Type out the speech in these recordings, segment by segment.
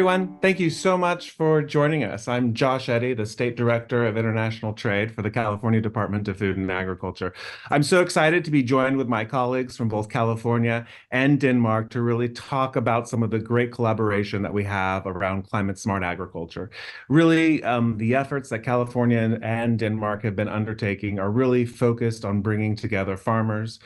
everyone. Thank you so much for joining us. I'm Josh Eddy, the State Director of International Trade for the California Department of Food and Agriculture. I'm so excited to be joined with my colleagues from both California and Denmark to really talk about some of the great collaboration that we have around climate smart agriculture. Really, the efforts that California and Denmark have been undertaking are really focused on bringing together farmers,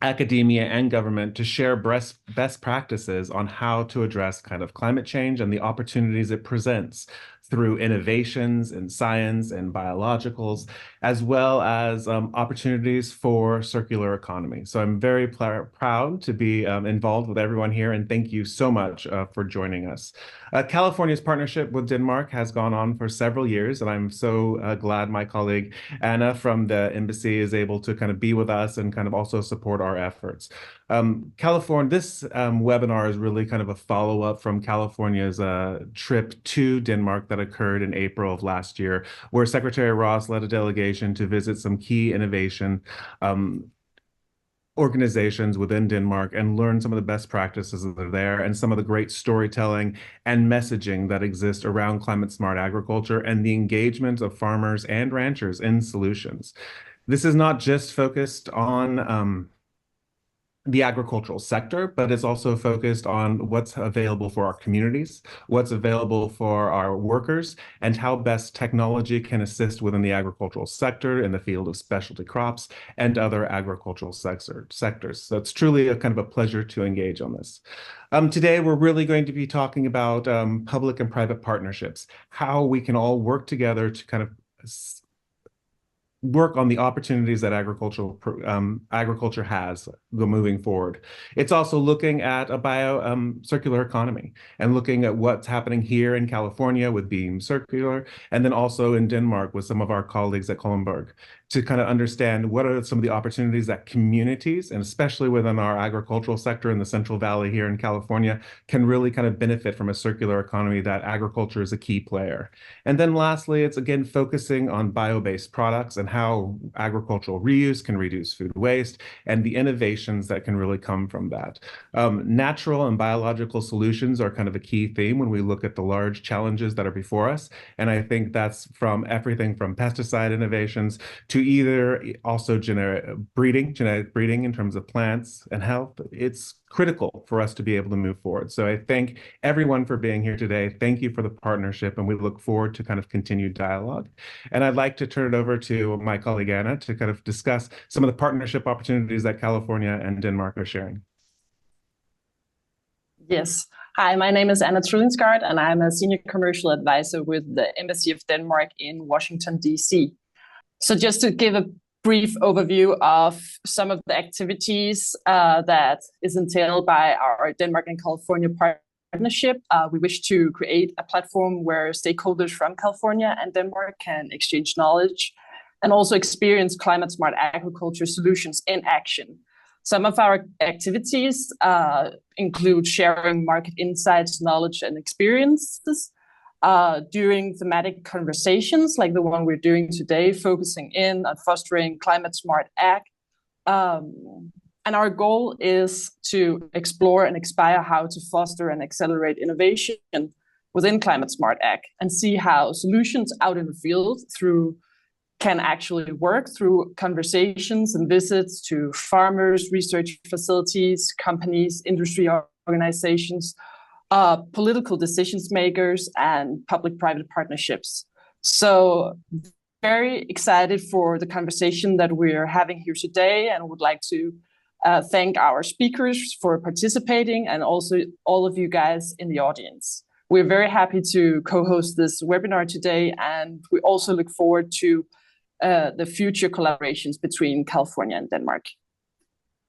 academia and government to share best practices on how to address kind of climate change and the opportunities it presents through innovations in science and biologicals, as well as opportunities for circular economy. So I'm very proud to be involved with everyone here, and thank you so much for joining us. California's partnership with Denmark has gone on for several years, and I'm so glad my colleague Anna from the embassy is able to kind of be with us and kind of also support our efforts. This webinar is really kind of a follow-up from California's trip to Denmark that occurred in April of last year, where Secretary Ross led a delegation to visit some key innovation organizations within Denmark and learn some of the best practices that are there and some of the great storytelling and messaging that exist around climate smart agriculture and the engagement of farmers and ranchers in solutions. This is not just focused on the agricultural sector, but it's also focused on what's available for our communities, what's available for our workers, and how best technology can assist within the agricultural sector in the field of specialty crops and other agricultural sectors. So it's truly a kind of a pleasure to engage on this. Today, we're really going to be talking about public and private partnerships, how we can all work together to kind of work on the opportunities that agriculture has moving forward. It's also looking at a circular economy and looking at what's happening here in California with Beam Circular, and then also in Denmark with some of our colleagues at Kalunborg to kind of understand what are some of the opportunities that communities, and especially within our agricultural sector in the Central Valley here in California, can really kind of benefit from a circular economy that agriculture is a key player. And then lastly, it's again focusing on bio-based products and how agricultural reuse can reduce food waste and the innovations that can really come from that. Natural and biological solutions are kind of a key theme when we look at the large challenges that are before us. And I think that's from everything from pesticide innovations to either also genetic breeding in terms of plants and health. It's critical for us to be able to move forward. So I thank everyone for being here today. Thank you for the partnership, and we look forward to kind of continued dialogue. And I'd like to turn it over to my colleague Anna to kind of discuss some of the partnership opportunities that California and Denmark are sharing. Yes. Hi, my name is Anna Trullingsgaard, and I'm a senior commercial advisor with the Embassy of Denmark in Washington, D.C. So just to give a brief overview of some of the activities that is entailed by our Denmark and California partnership, we wish to create a platform where stakeholders from California and Denmark can exchange knowledge and also experience climate smart agriculture solutions in action. Some of our activities include sharing market insights, knowledge, and experiences during thematic conversations like the one we're doing today, focusing in on fostering climate smart ag. And our goal is to explore and inspire how to foster and accelerate innovation within climate smart ag and see how solutions out in the field can actually work through conversations and visits to farmers, research facilities, companies, industry organizations, political decisions makers, and public-private partnerships. So very excited for the conversation that we're having here today, and would like to thank our speakers for participating and also all of you guys in the audience. We're very happy to co-host this webinar today, and we also look forward to the future collaborations between California and Denmark.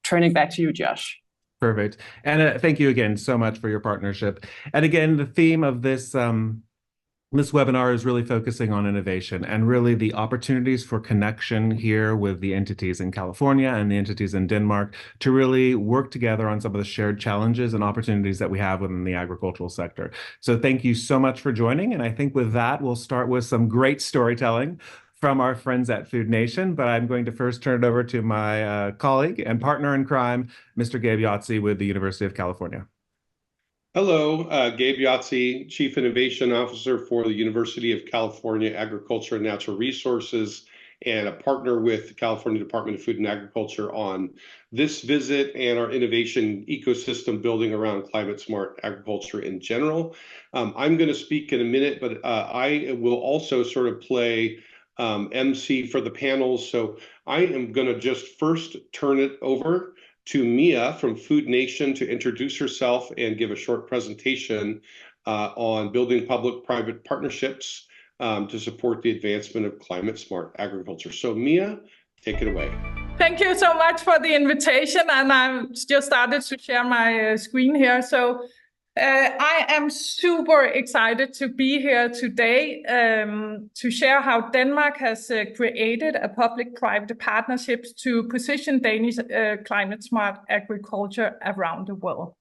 Turning back to you, Josh. Perfect. And thank you again so much for your partnership. And again, the theme of this webinar is really focusing on innovation and really the opportunities for connection here with the entities in California and the entities in Denmark to really work together on some of the shared challenges and opportunities that we have within the agricultural sector. So thank you so much for joining. And I think with that, we'll start with some great storytelling from our friends at Food Nation, but I'm going to first turn it over to my colleague and partner in crime, Mr. Gabe Yotze with the University of California. Hello, Gabe Yahtzee, Chief Innovation Officer for the University of California Agriculture and Natural Resources, and a partner with the California Department of Food and Agriculture on this visit and our innovation ecosystem building around climate smart agriculture in general. I'm going to speak in a minute, but I will also sort of play MC for the panels. So I am going to just first turn it over to Mia from Food Nation to introduce herself and give a short presentation on building public-private partnerships to support the advancement of climate-smart agriculture. So Mia, take it away. Thank you so much for the invitation, and I've just started to share my screen here. So I am super excited to be here today to share how Denmark has created a public-private partnership to position Danish climate-smart agriculture around the world.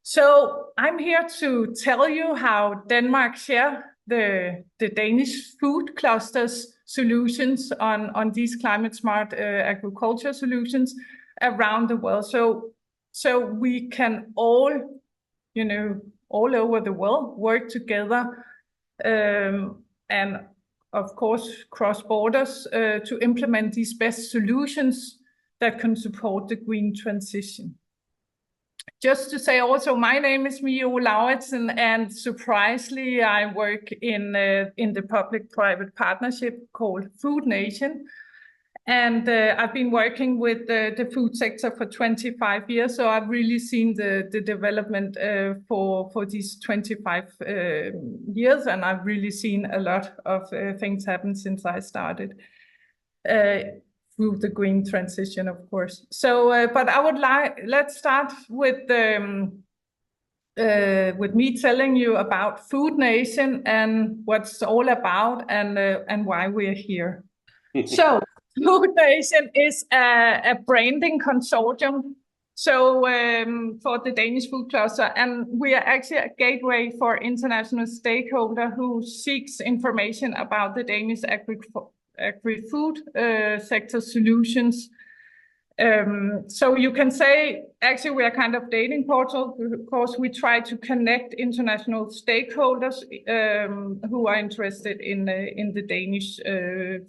So I'm here to tell you how Denmark shares the Danish food clusters solutions on these climate-smart agriculture solutions around the world. So we can all all over the world work together and of course cross borders to implement these best solutions that can support the green transition. Just to say also, my name is Mia Lauritsen, and surprisingly, I work in the public-private partnership called Food Nation. And I've been working with the food sector for 25 years, so I've really seen the development for these 25 years, and I've really seen a lot of things happen since I started through the green transition, of course. So, but I would let's start with me telling you about Food Nation and what's it's all about and why we're here. So. Food Nation is a branding consortium for the Danish food cluster, and we are actually a gateway for international stakeholder who seeks information about the Danish agri-food sector solutions. So you can say, actually, we are kind of dating portal because we try to connect international stakeholders who are interested in the Danish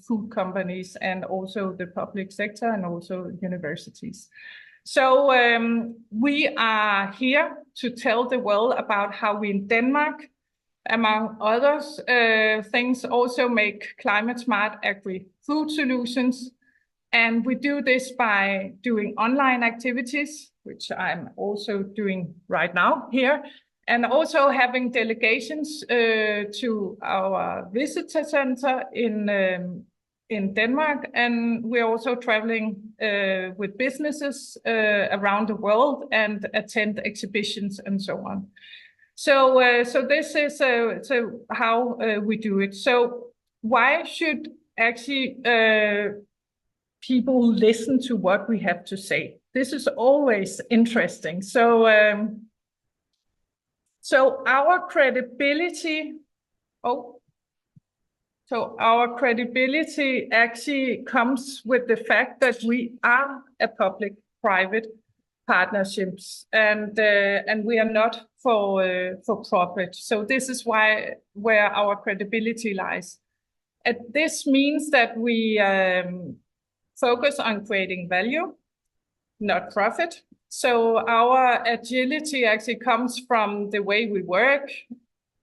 food companies and also the public sector and also universities. So we are here to tell the world about how we in Denmark, among others things, also make climate smart agri-food solutions. And we do this by doing online activities, which I'm also doing right now here, and also having delegations to our visitor center in Denmark. And we're also traveling with businesses around the world and attend exhibitions and so on. So this is how we do it. So why should actually people listen to what we have to say? This is always interesting. So our credibility, our credibility actually comes with the fact that we are a public-private partnerships, and we are not for profit. So this is where our credibility lies. And this means that we focus on creating value, not profit. So our agility actually comes from the way we work.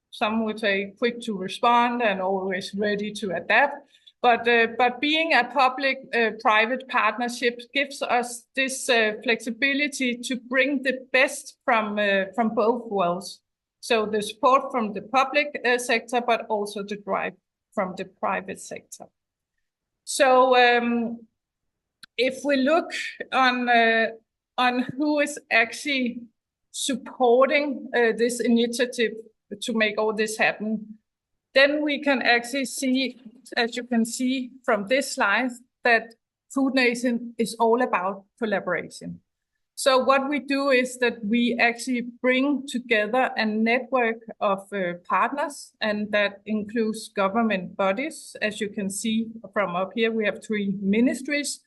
Some would say quick to respond and always ready to adapt. But being a public-private partnership gives us this flexibility to bring the best from both worlds. So the support from the public sector, but also the drive from the private sector. So if we look on who is actually supporting this initiative to make all this happen, then we can actually see, as you can see from this slide, that Food Nation is all about collaboration. So what we do is that we actually bring together a network of partners, and that includes government bodies. As you can see from up here, we have 3 ministries,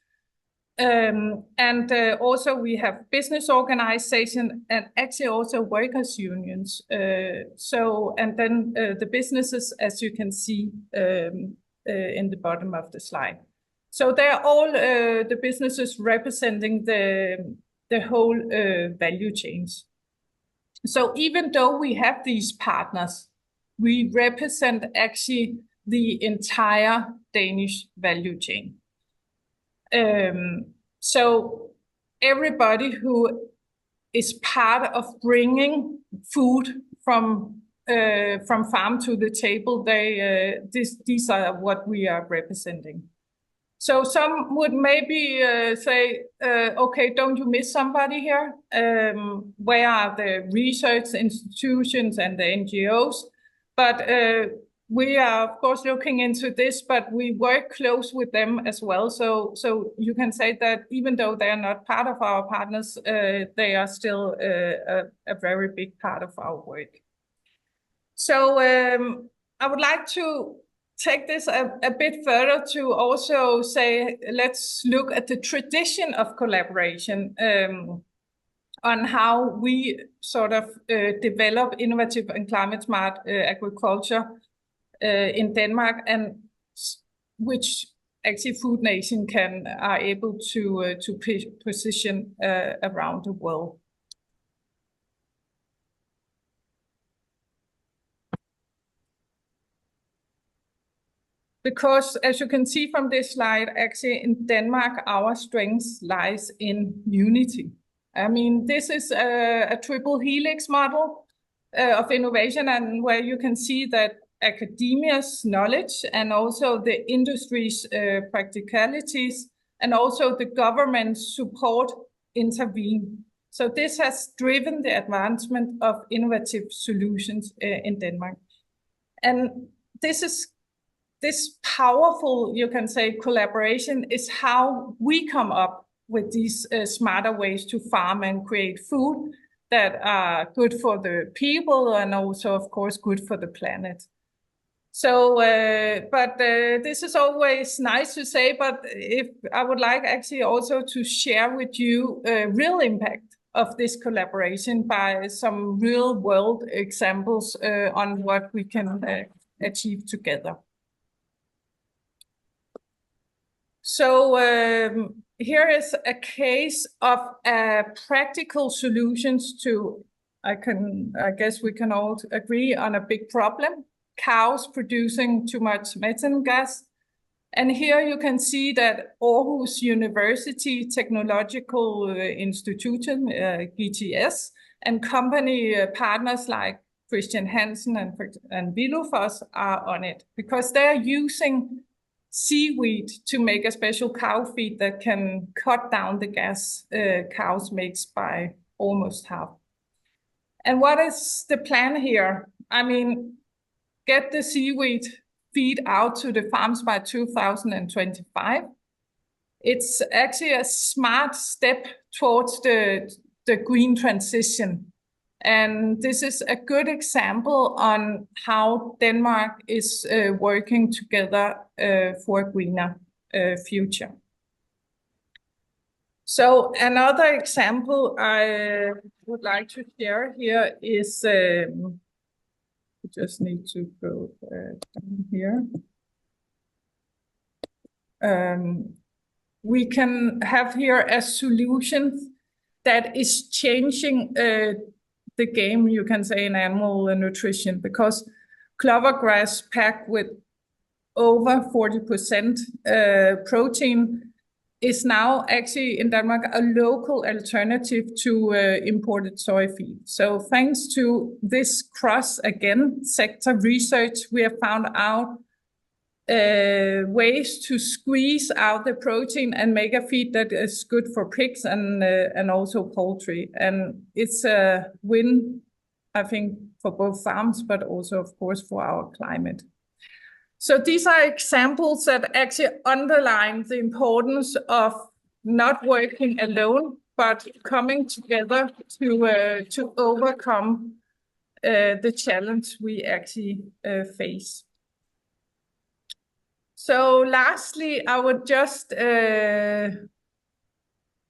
And also we have business organization and actually also workers unions. And then the businesses, as you can see in the bottom of the slide. So they're all the businesses representing the whole value chains. So even though we have these partners, we represent actually the entire Danish value chain. So everybody who is part of bringing food from farm to the table, these are what we are representing. So some would maybe say, okay, don't you miss somebody here? Where are the research institutions and the NGOs? But we are, of course, looking into this, but we work close with them as well. So you can say that even though they are not part of our partners, they are still a very big part of our work. So I would like to take this a bit further to also say, let's look at the tradition of collaboration on how we sort of develop innovative and climate smart agriculture in Denmark, and which actually Food Nation are able to position around the world. Because as you can see from this slide, actually in Denmark, our strength lies in unity. I mean, this is a triple helix model of innovation, and where you can see that academia's knowledge and also the industry's practicalities and also the government's support intervene. So this has driven the advancement of innovative solutions in Denmark. And this powerful, you can say, collaboration is how we come up with these smarter ways to farm and create food that are good for the people and also, of course, good for the planet. So, this is always nice to say, but if I would like actually also to share with you a real impact of this collaboration by some real world examples on what we can achieve together. So here is a case of practical solutions to, I guess we can all agree on a big problem: cows producing too much methane gas. And here you can see that Aarhus University Technological Institution, GTS, and company partners like Christian Hansen and Vilufos are on it, because they're using seaweed to make a special cow feed that can cut down the gas cows makes by almost half. And what is the plan here? I mean, get the seaweed feed out to the farms by 2025. It's actually a smart step towards the green transition. And this is a good example on how Denmark is working together for a greener future. So another example I would like to share here is, we just need to go down here. We can have here a solution that is changing the game, you can say, in animal nutrition, because clover grass packed with over 40% protein is now actually in Denmark a local alternative to imported soy feed. So thanks to this sector research, we have found out ways to squeeze out the protein and make a feed that is good for pigs and also poultry. And it's a win, I think, for both farms, but also, of course, for our climate. So these are examples that actually underline the importance of not working alone, but coming together to overcome the challenge we actually face. So lastly, I would just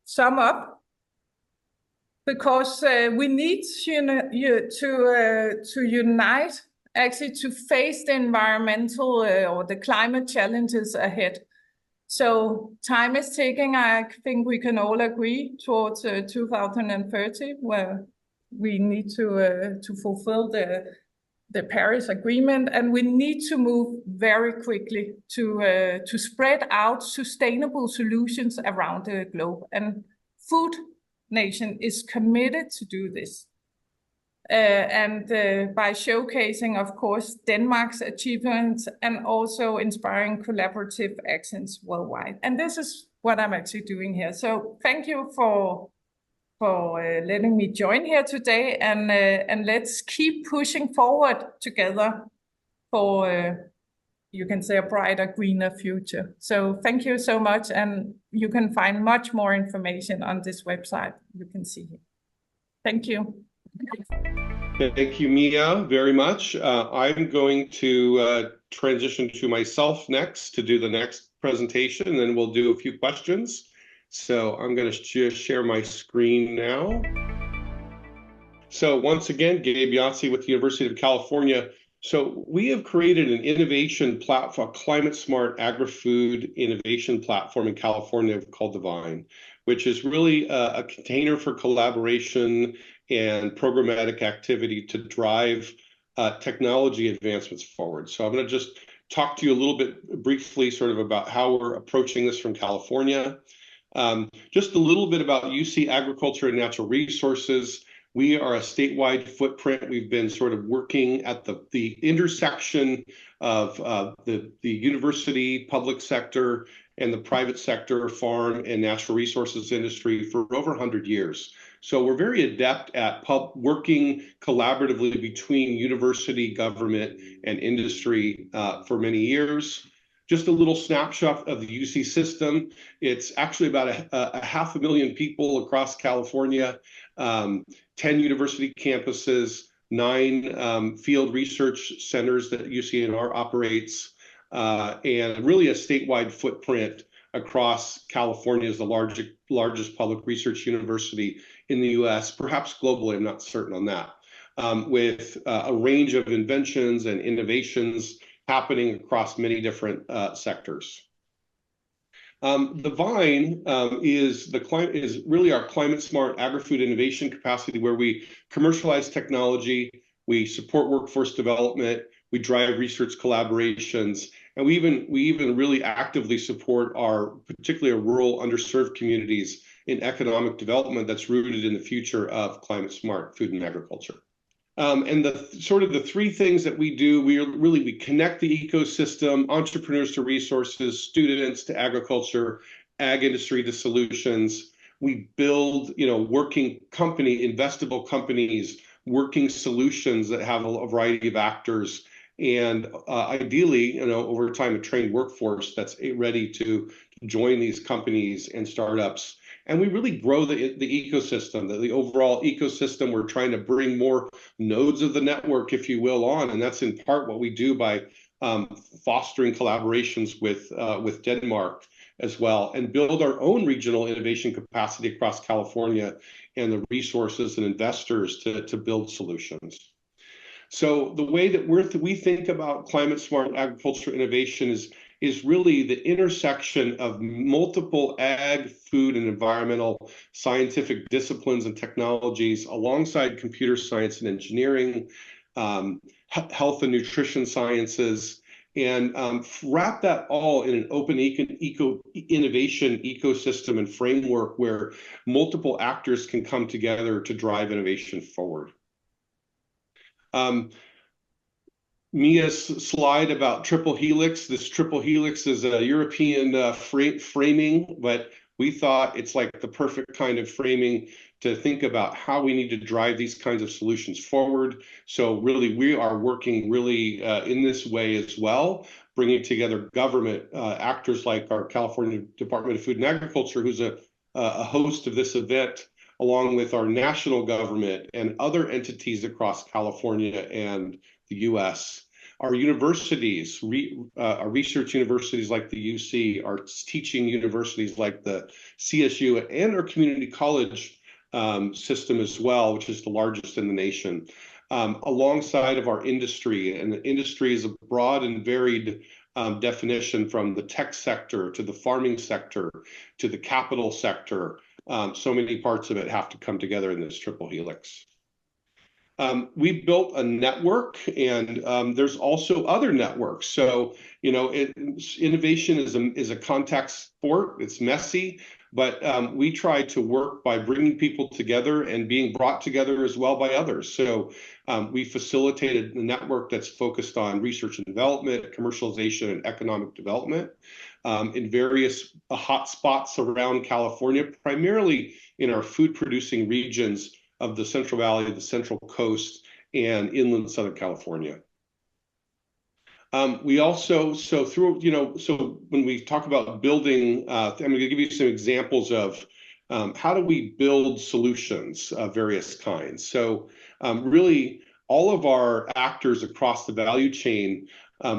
sum up, because we need to unite, actually, to face the environmental or the climate challenges ahead. So time is ticking. I think we can all agree towards 2030, where we need to fulfill the Paris Agreement, and we need to move very quickly to spread out sustainable solutions around the globe. And Food Nation is committed to do this. By showcasing, of course, Denmark's achievements and also inspiring collaborative actions worldwide. And this is what I'm actually doing here. So thank you for letting me join here today, and let's keep pushing forward together for, you can say, a brighter, greener future. So thank you so much, and you can find much more information on this website you can see here. Thank you. Thank you, Mia, very much. I'm going to transition to myself next to do the next presentation, and then we'll do a few questions. So I'm going to just share my screen now. So once again, Gabe Yahtzee with the University of California. So we have created an innovation platform, a climate-smart agri-food innovation platform in California called Divine, which is really a container for collaboration and programmatic activity to drive technology advancements forward. So I'm going to just talk to you a little bit briefly sort of about how we're approaching this from California. Just a little bit about UC Agriculture and Natural Resources. We are a statewide footprint. We've been sort of working at the intersection of the university, public sector, and the private sector, farm and natural resources industry for over 100 years. So we're very adept at working collaboratively between university, government, and industry for many years. Just a little snapshot of the UC system. It's actually about a 500,000 people across California, 10 university campuses, 9 field research centers that UCNR operates, and really a statewide footprint across California as the largest public research university in the US, perhaps globally, I'm not certain on that, with a range of inventions and innovations happening across many different sectors. The Vine is really our climate-smart agri-food innovation capacity, where we commercialize technology, we support workforce development, we drive research collaborations, and we even really actively support particularly our rural underserved communities in economic development that's rooted in the future of climate-smart food and agriculture. And the three things that we do, we connect the ecosystem, entrepreneurs to resources, students to agriculture, ag industry to solutions. We build, working investable companies, working solutions that have a variety of actors, and ideally, over time, a trained workforce that's ready to join these companies and startups. And we really grow the ecosystem, the overall ecosystem. We're trying to bring more nodes of the network, if you will, on. And that's in part what we do by fostering collaborations with Denmark as well, and build our own regional innovation capacity across California and the resources and investors to build solutions. So the way that we think about climate-smart agriculture innovation is really the intersection of multiple ag, food, and environmental scientific disciplines and technologies alongside computer science and engineering, health and nutrition sciences, and wrap that all in an open innovation ecosystem and framework where multiple actors can come together to drive innovation forward. Mia's slide about triple helix. This triple helix is a European framing, but we thought it's like the perfect kind of framing to think about how we need to drive these kinds of solutions forward. So really, we are working really in this way as well, bringing together government actors like our California Department of Food and Agriculture, who's a host of this event, along with our national government and other entities across California and the US. Our universities, our research universities like the UC, our teaching universities like the CSU, and our community college system as well, which is the largest in the nation, alongside of our industry. And the industry is a broad and varied definition, from the tech sector to the farming sector to the capital sector. So many parts of it have to come together in this triple helix. We built a network, and there's also other networks. So, you know, innovation is a contact sport. It's messy, but we try to work by bringing people together and being brought together as well by others. So we facilitated a network that's focused on research and development, commercialization, and economic development in various hotspots around California, primarily in our food-producing regions of the Central Valley, the Central Coast, and inland Southern California. We also, so when we talk about building, I'm going to give you some examples of how do we build solutions of various kinds. So really, all of our actors across the value chain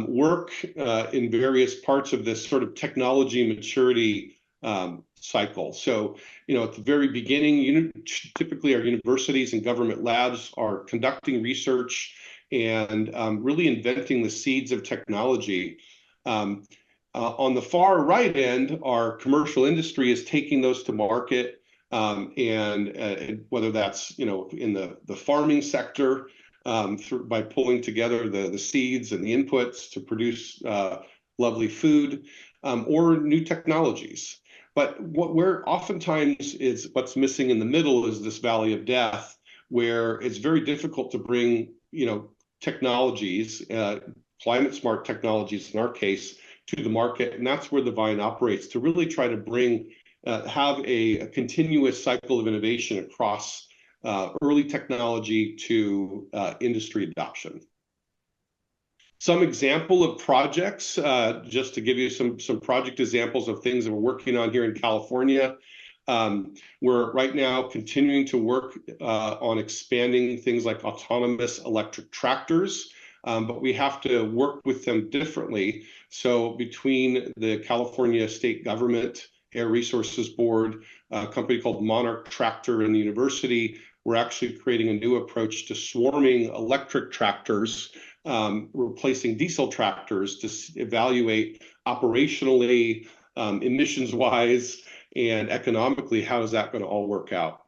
work in various parts of this sort of technology maturity cycle. So, you know, at the very beginning, typically our universities and government labs are conducting research and really inventing the seeds of technology. On the far right end, our commercial industry is taking those to market, and whether that's, you know, in the farming sector, by pulling together the seeds and the inputs to produce lovely food, or new technologies. But where oftentimes is what's missing in the middle is this valley of death, where it's very difficult to bring, you know, technologies, climate smart technologies in our case, to the market. And that's where the Vine operates, to really try to bring, have a continuous cycle of innovation across early technology to industry adoption. Some example of projects, just to give you some project examples of things that we're working on here in California. We're right now continuing to work on expanding things like autonomous electric tractors, but we have to work with them differently. So between the California State Government Air Resources Board, a company called Monarch Tractor, and the university, we're actually creating a new approach to swarming electric tractors, replacing diesel tractors, to evaluate operationally, emissions-wise, and economically, how is that going to all work out?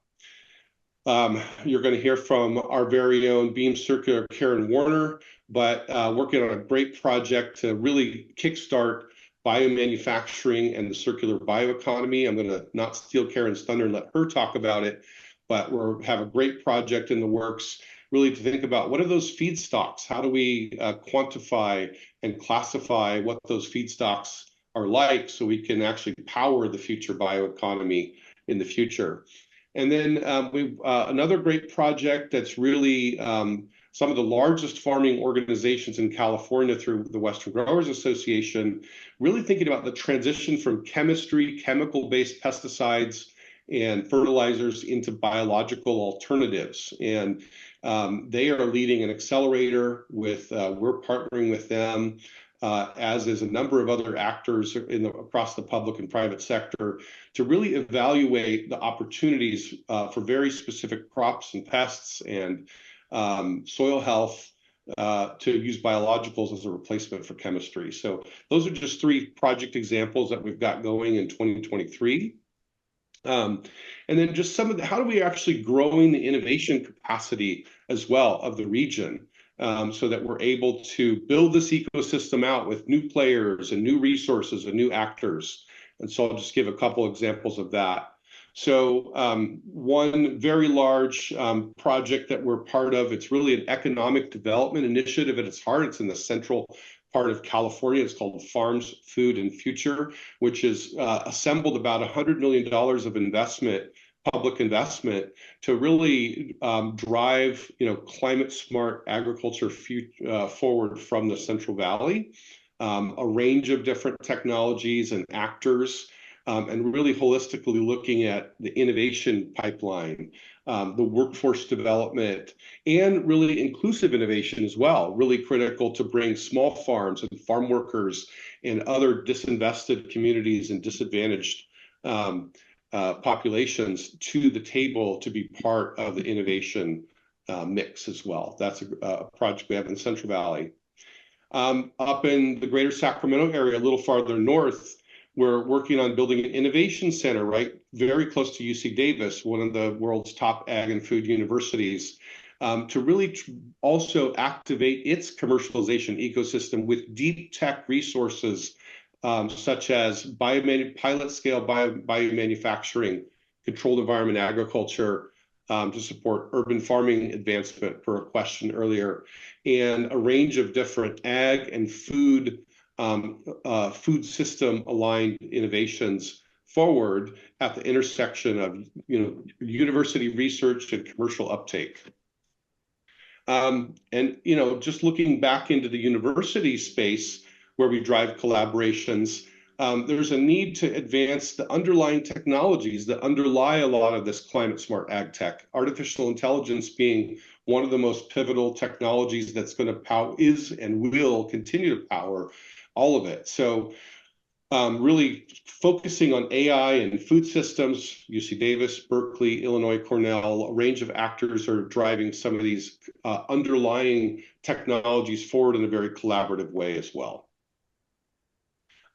You're going to hear from our very own Beam Circular, Karen Warner, but working on a great project to really kickstart biomanufacturing and the circular bioeconomy. I'm going to not steal Karen's thunder and let her talk about it, but we have a great project in the works, really to think about what are those feedstocks? How do we quantify and classify what those feedstocks are like, so we can actually power the future bioeconomy in the future. And then we've another great project that's really some of the largest farming organizations in California through the Western Growers Association, really thinking about the transition from chemistry, chemical-based pesticides and fertilizers into biological alternatives. And they are leading an accelerator with, we're partnering with them, as is a number of other actors across the public and private sector, to really evaluate the opportunities for very specific crops and pests and soil health to use biologicals as a replacement for chemistry. So those are just 3 project examples that we've got going in 2023. And then just some of the, how do we actually growing the innovation capacity as well of the region, so that we're able to build this ecosystem out with new players and new resources and new actors. And so I'll just give a couple examples of that. So one very large project that we're part of, it's really an economic development initiative at its heart. It's in the central part of California. It's called Farms, Food, and Future, which has assembled about $100 million of investment, public investment, to really drive, you know, climate smart agriculture forward from the Central Valley. A range of different technologies and actors and really holistically looking at the innovation pipeline, the workforce development, and really inclusive innovation as well, really critical to bring small farms and farm workers and other disinvested communities and disadvantaged populations to the table to be part of the innovation mix as well. That's a project we have in the Central Valley. Up in the greater Sacramento area, a little farther north, we're working on building an innovation center, right, very close to UC Davis, one of the world's top ag and food universities, to really also activate its commercialization ecosystem with deep tech resources, such as pilot scale biomanufacturing, controlled environment agriculture, to support urban farming advancement, per a question earlier, and a range of different ag and food system aligned innovations forward at the intersection of university research and commercial uptake. And just looking back into the university space where we drive collaborations, there's a need to advance the underlying technologies that underlie a lot of this climate smart ag tech, artificial intelligence being one of the most pivotal technologies that's going to is and will continue to power all of it. So really focusing on AI and food systems, UC Davis, Berkeley, Illinois, Cornell, a range of actors are driving some of these underlying technologies forward in a very collaborative way as well.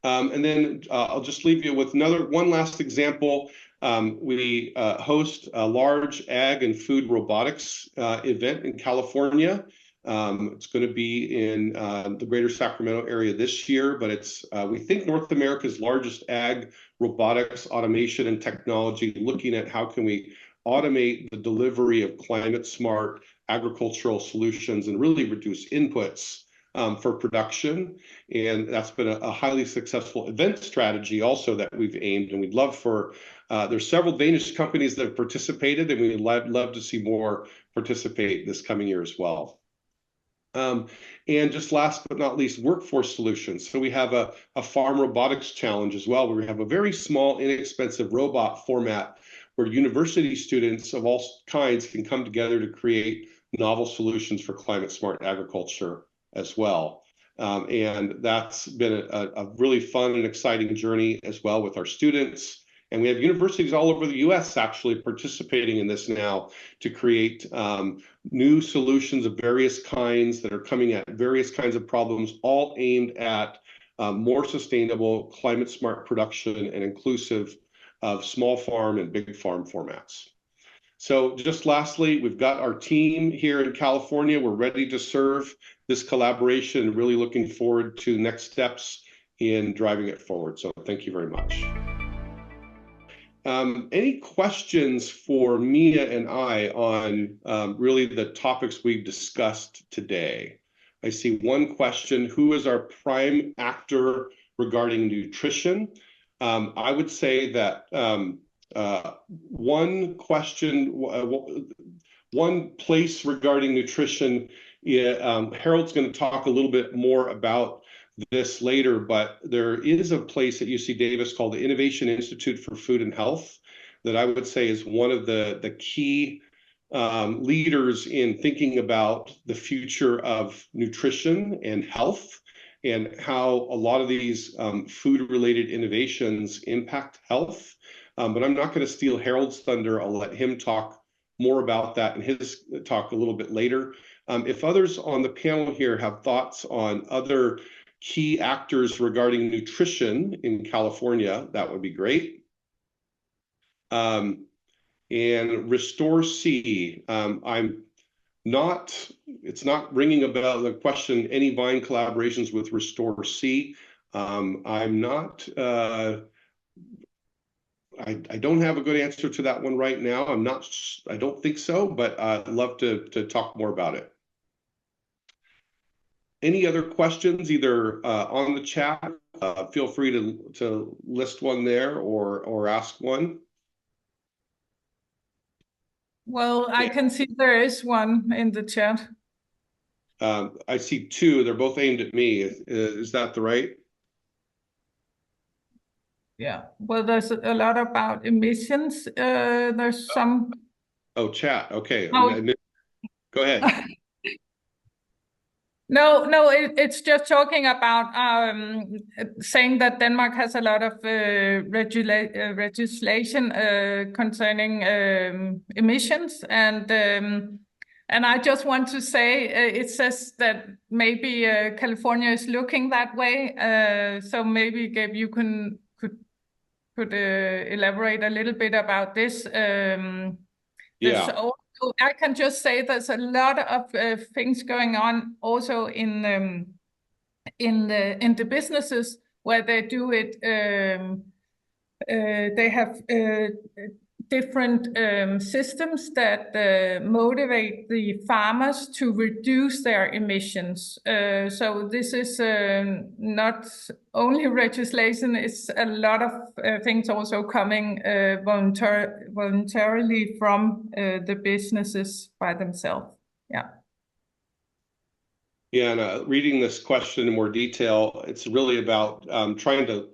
And then I'll just leave you with one last example. We host a large ag and food robotics event in California. It's going to be in the greater Sacramento area this year, but it's, we think, North America's largest ag robotics automation and technology, looking at how can we automate the delivery of climate smart agricultural solutions and really reduce inputs for production. And that's been a highly successful event strategy also that we've aimed, and we'd love for, there's several Danish companies that have participated, and we'd love to see more participate this coming year as well. And just last but not least, workforce solutions. So we have a farm robotics challenge as well, where we have a very small, inexpensive robot format where university students of all kinds can come together to create novel solutions for climate smart agriculture as well. And that's been a really fun and exciting journey as well with our students. And we have universities all over the US actually participating in this now to create new solutions of various kinds that are coming at various kinds of problems, all aimed at more sustainable, climate smart production and inclusive of small farm and big farm formats. So just lastly, we've got our team here in California. We're ready to serve this collaboration, really looking forward to next steps in driving it forward. So thank you very much. Any questions for Mia and I on really the topics we've discussed today? I see one question: who is our prime actor regarding nutrition? I would say that one question, one place regarding nutrition, Harold's going to talk a little bit more about this later, but there is a place at UC Davis called the Innovation Institute for Food and Health that I would say is one of the key leaders in thinking about the future of nutrition and health, and how a lot of these food-related innovations impact health. But I'm not going to steal Harold's thunder. I'll let him talk more about that in his talk a little bit later. If others on the panel here have thoughts on other key actors regarding nutrition in California, that would be great. And Restore C, it's not ringing a bell, the question, any Vine collaborations with Restore C. I'm not, I don't have a good answer to that one right now. I don't think so, but I'd love to talk more about it. Any other questions, either on the chat? Feel free to list one there or ask one. Well, I can see there is one in the chat. I see two. They're both aimed at me. Is that the right? Yeah. Well, there's a lot about emissions. There's some. Oh, chat. Okay. Oh. Go ahead. No, it's just talking about saying that Denmark has a lot of legislation concerning emissions, and I just want to say it says that maybe California is looking that way. So maybe Gabe, you could elaborate a little bit about this. Yeah. I can just say there's a lot of things going on also in the businesses where they do it. They have different systems that motivate the farmers to reduce their emissions. So this is not only legislation, it's a lot of things also coming voluntarily from the businesses by themselves. Yeah. Yeah, and reading this question in more detail, it's really about trying to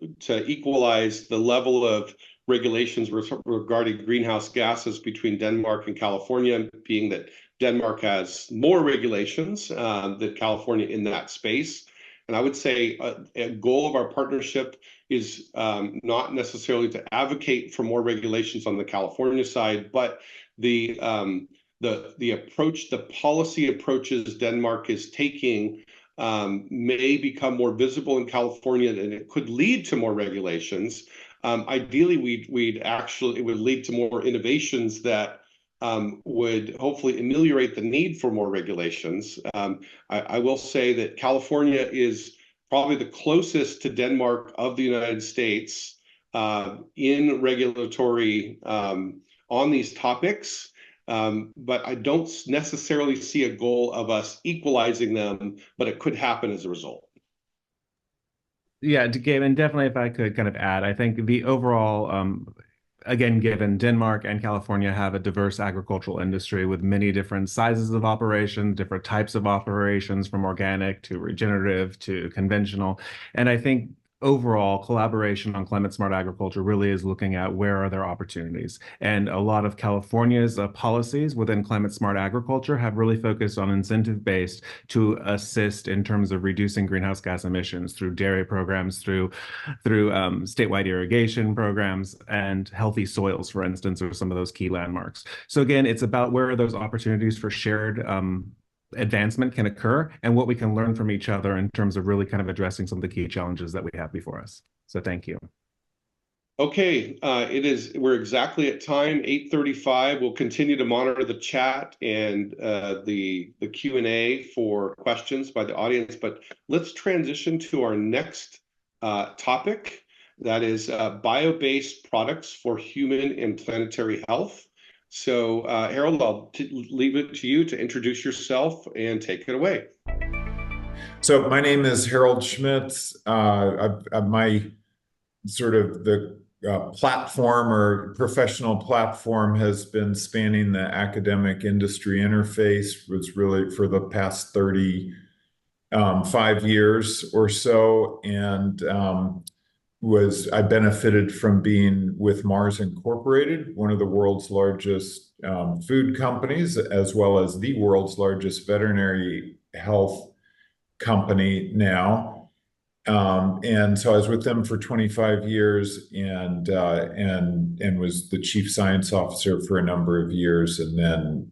equalize the level of regulations regarding greenhouse gases between Denmark and California, being that Denmark has more regulations than California in that space. And I would say a goal of our partnership is not necessarily to advocate for more regulations on the California side, but the approach, the policy approaches Denmark is taking may become more visible in California, and it could lead to more regulations. Ideally, it would lead to more innovations that would hopefully ameliorate the need for more regulations. I will say that California is probably the closest to Denmark of the United States in regulatory on these topics. But I don't necessarily see a goal of us equalizing them, but it could happen as a result. Yeah, Gabe, and definitely if I could kind of add, I think the overall, again, given Denmark and California have a diverse agricultural industry with many different sizes of operations, different types of operations, from organic to regenerative to conventional. And I think overall collaboration on climate smart agriculture really is looking at where are there opportunities. And a lot of California's policies within climate smart agriculture have really focused on incentive based to assist in terms of reducing greenhouse gas emissions through dairy programs, through statewide irrigation programs, and healthy soils, for instance, are some of those key landmarks. So again, it's about where those opportunities for shared advancement can occur and what we can learn from each other in terms of really kind of addressing some of the key challenges that we have before us. So thank you. Okay, we're exactly at time, 8:35. We'll continue to monitor the chat and the Q&A for questions by the audience, but let's transition to our next topic, that is bio-based products for human and planetary health. So Harold, I'll leave it to you to introduce yourself and take it away. So my name is Harold Schmitz. My sort of the platform or professional platform has been spanning the academic industry interface, was really for the past 35 years or so, and I benefited from being with Mars Incorporated, one of the world's largest food companies, as well as the world's largest veterinary health company now. And so I was with them for 25 years and was the chief science officer for a number of years. And then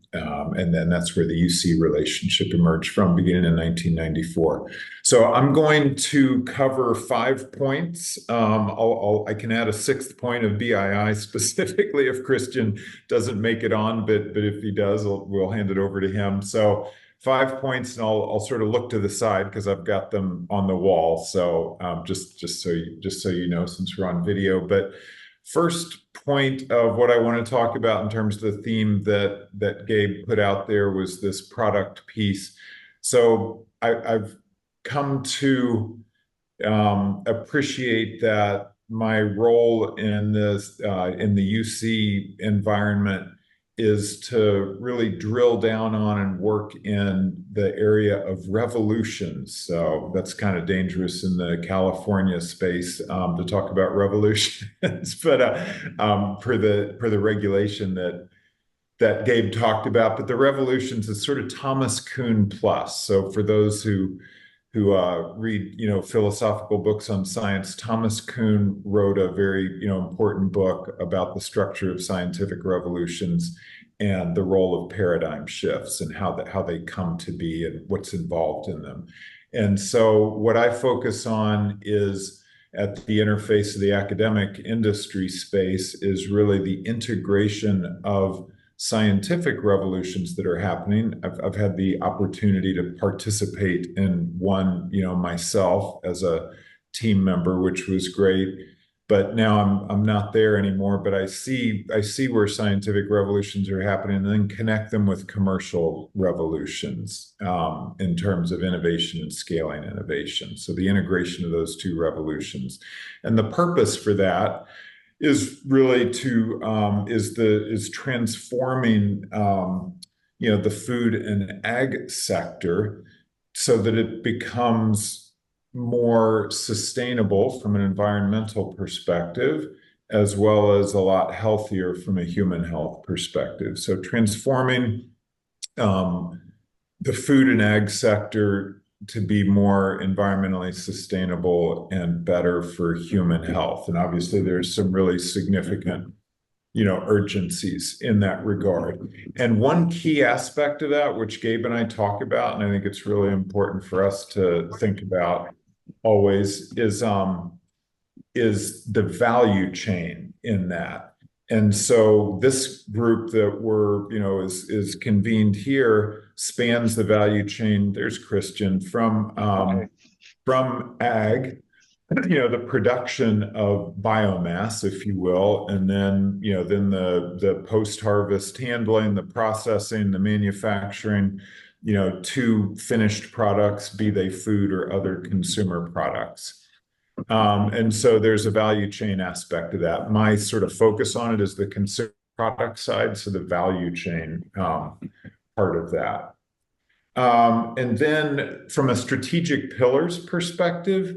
that's where the UC relationship emerged from, beginning in 1994. So I'm going to cover 5 points. I can add a 6th point of BII specifically if Christian doesn't make it on, but if he does, we'll hand it over to him. So 5 points, and I'll sort of look to the side because I've got them on the wall. So just so you know, since we're on video. But first point of what I want to talk about in terms of the theme that Gabe put out there was this product piece. So I've come to appreciate that my role in this in the UC environment is to really drill down on and work in the area of revolutions. So that's kind of dangerous in the California space to talk about revolutions, but for the regulation that Gabe talked about. But the revolutions is sort of Thomas Kuhn plus. So for those who read, philosophical books on science, Thomas Kuhn wrote a very, important book about the structure of scientific revolutions and the role of paradigm shifts and how they come to be and what's involved in them. And so what I focus on is at the interface of the academic industry space is really the integration of scientific revolutions that are happening. I've had the opportunity to participate in one, myself as a team member, which was great. But now I'm not there anymore. But I see where scientific revolutions are happening, and then connect them with commercial revolutions in terms of innovation and scaling innovation. So the integration of those two revolutions, and the purpose for that is really is transforming the food and ag sector so that it becomes more sustainable from an environmental perspective, as well as a lot healthier from a human health perspective. So transforming the food and ag sector to be more environmentally sustainable and better for human health. And obviously there's some really significant, urgencies in that regard. And one key aspect of that, which Gabe and I talk about, and I think it's really important for us to think about always, is the value chain in that. And so this group that is convened here spans the value chain. There's Christian from ag, the production of biomass, if you will, and then the post-harvest handling, the processing, the manufacturing, to finished products, be they food or other consumer products. And so there's a value chain aspect to that. My sort of focus on it is the consumer product side, so the value chain part of that. And then from a strategic pillars perspective,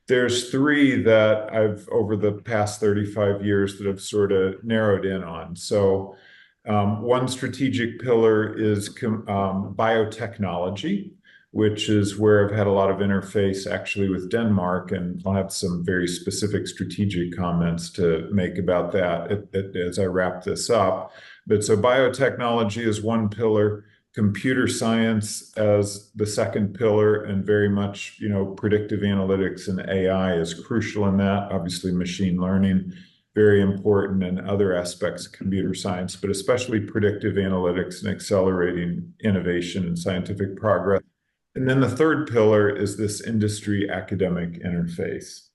there's three that I've, over the past 35 years, that I've sort of narrowed in on. So one strategic pillar is biotechnology, which is where I've had a lot of interface actually with Denmark, and I'll have some very specific strategic comments to make about that as I wrap this up. But so biotechnology is one pillar, computer science as the second pillar, and very much, predictive analytics and AI is crucial in that. Obviously, machine learning, very important, and other aspects of computer science, but especially predictive analytics and accelerating innovation and scientific progress. And then the third pillar is this industry academic interface.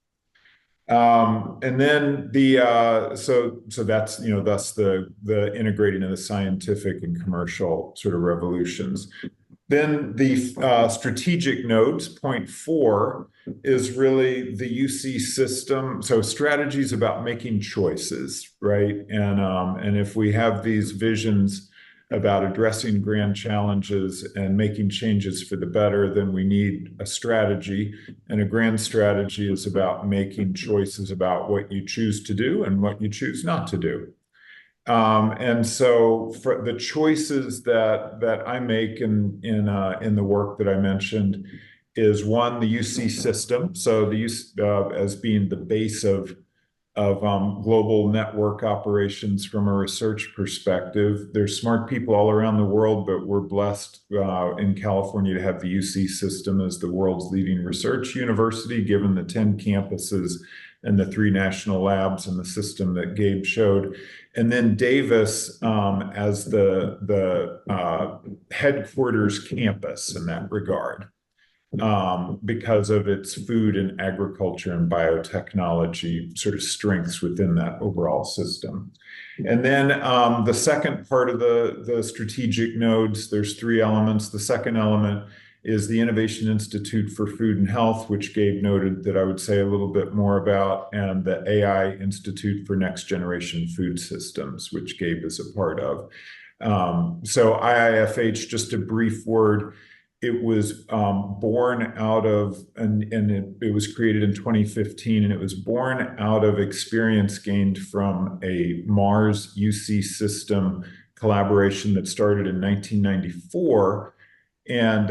And then so that's, thus the integrating of the scientific and commercial sort of revolutions. Then the strategic nodes, point 4, is really the UC system. So strategies about making choices, right? And if we have these visions about addressing grand challenges and making changes for the better, then we need a strategy. And a grand strategy is about making choices about what you choose to do and what you choose not to do. And so for the choices that I make in the work that I mentioned is, one, the UC system. So the use as being the base of global network operations from a research perspective. There's smart people all around the world, but we're blessed in California to have the UC system as the world's leading research university, given the 10 campuses and the 3 national labs and the system that Gabe showed. And then Davis as the headquarters campus in that regard, because of its food and agriculture and biotechnology sort of strengths within that overall system. And then the second part of the strategic nodes, there's 3 elements. The second element is the Innovation Institute for Food and Health, which Gabe noted that I would say a little bit more about, and the AI Institute for Next Generation Food Systems, which Gabe is a part of. So IIFH, just a brief word, it was born out of, and it was created in 2015, and it was born out of experience gained from a Mars UC system collaboration that started in 1994. And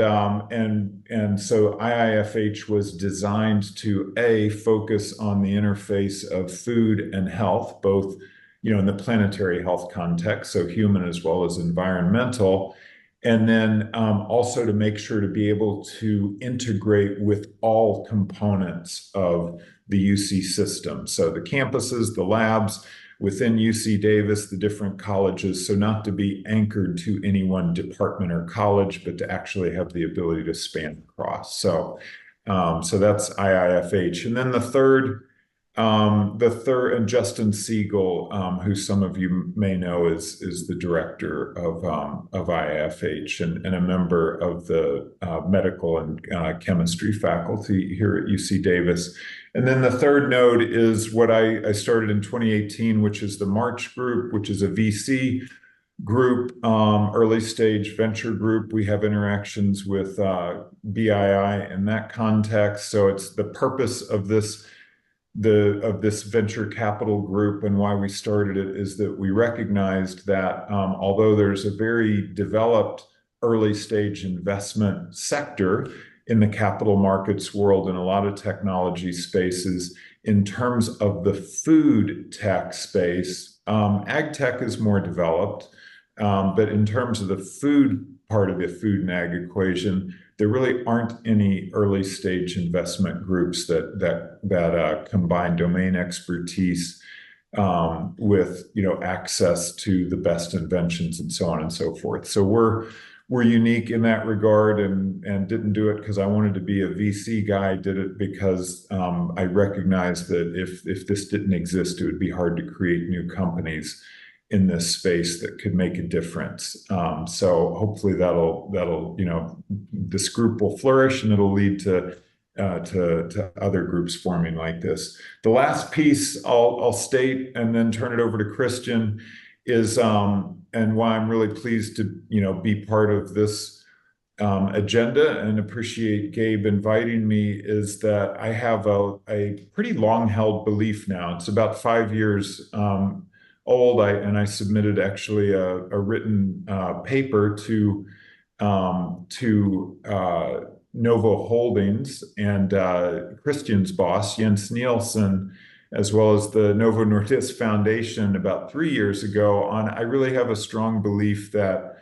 so IIFH was designed to focus on the interface of food and health, both, in the planetary health context, so human as well as environmental, and then also to make sure to be able to integrate with all components of the UC system. So the campuses, the labs, within UC Davis, the different colleges, so not to be anchored to any one department or college, but to actually have the ability to span across. So that's IIFH. And then the third, and Justin Siegel, who some of you may know is the director of IIFH and a member of the medical and chemistry faculty here at UC Davis. And then the third node is what I started in 2018, which is the March group, which is a VC group, early stage venture group. We have interactions with BII in that context. So it's the purpose of this venture capital group and why we started it is that we recognized that although there's a very developed early stage investment sector in the capital markets world and a lot of technology spaces, in terms of the food tech space, ag tech is more developed, but in terms of the food part of the food and ag equation, there really aren't any early stage investment groups that combine domain expertise with access to the best inventions and so on and so forth. So we're unique in that regard, and didn't do it because I wanted to be a VC guy. Did it because I recognized that if this didn't exist, it would be hard to create new companies in this space that could make a difference. So hopefully that'll this group will flourish, and it'll lead to other groups forming like this. The last piece I'll state and then turn it over to Christian is and why I'm really pleased to be part of this agenda and appreciate Gabe inviting me is that I have a pretty long held belief now. It's about 5 years old. I submitted actually a written paper to Novo Holdings and Christian's boss, Jens Nielsen, as well as the Novo Nordisk Foundation about 3 years ago on, I really have a strong belief that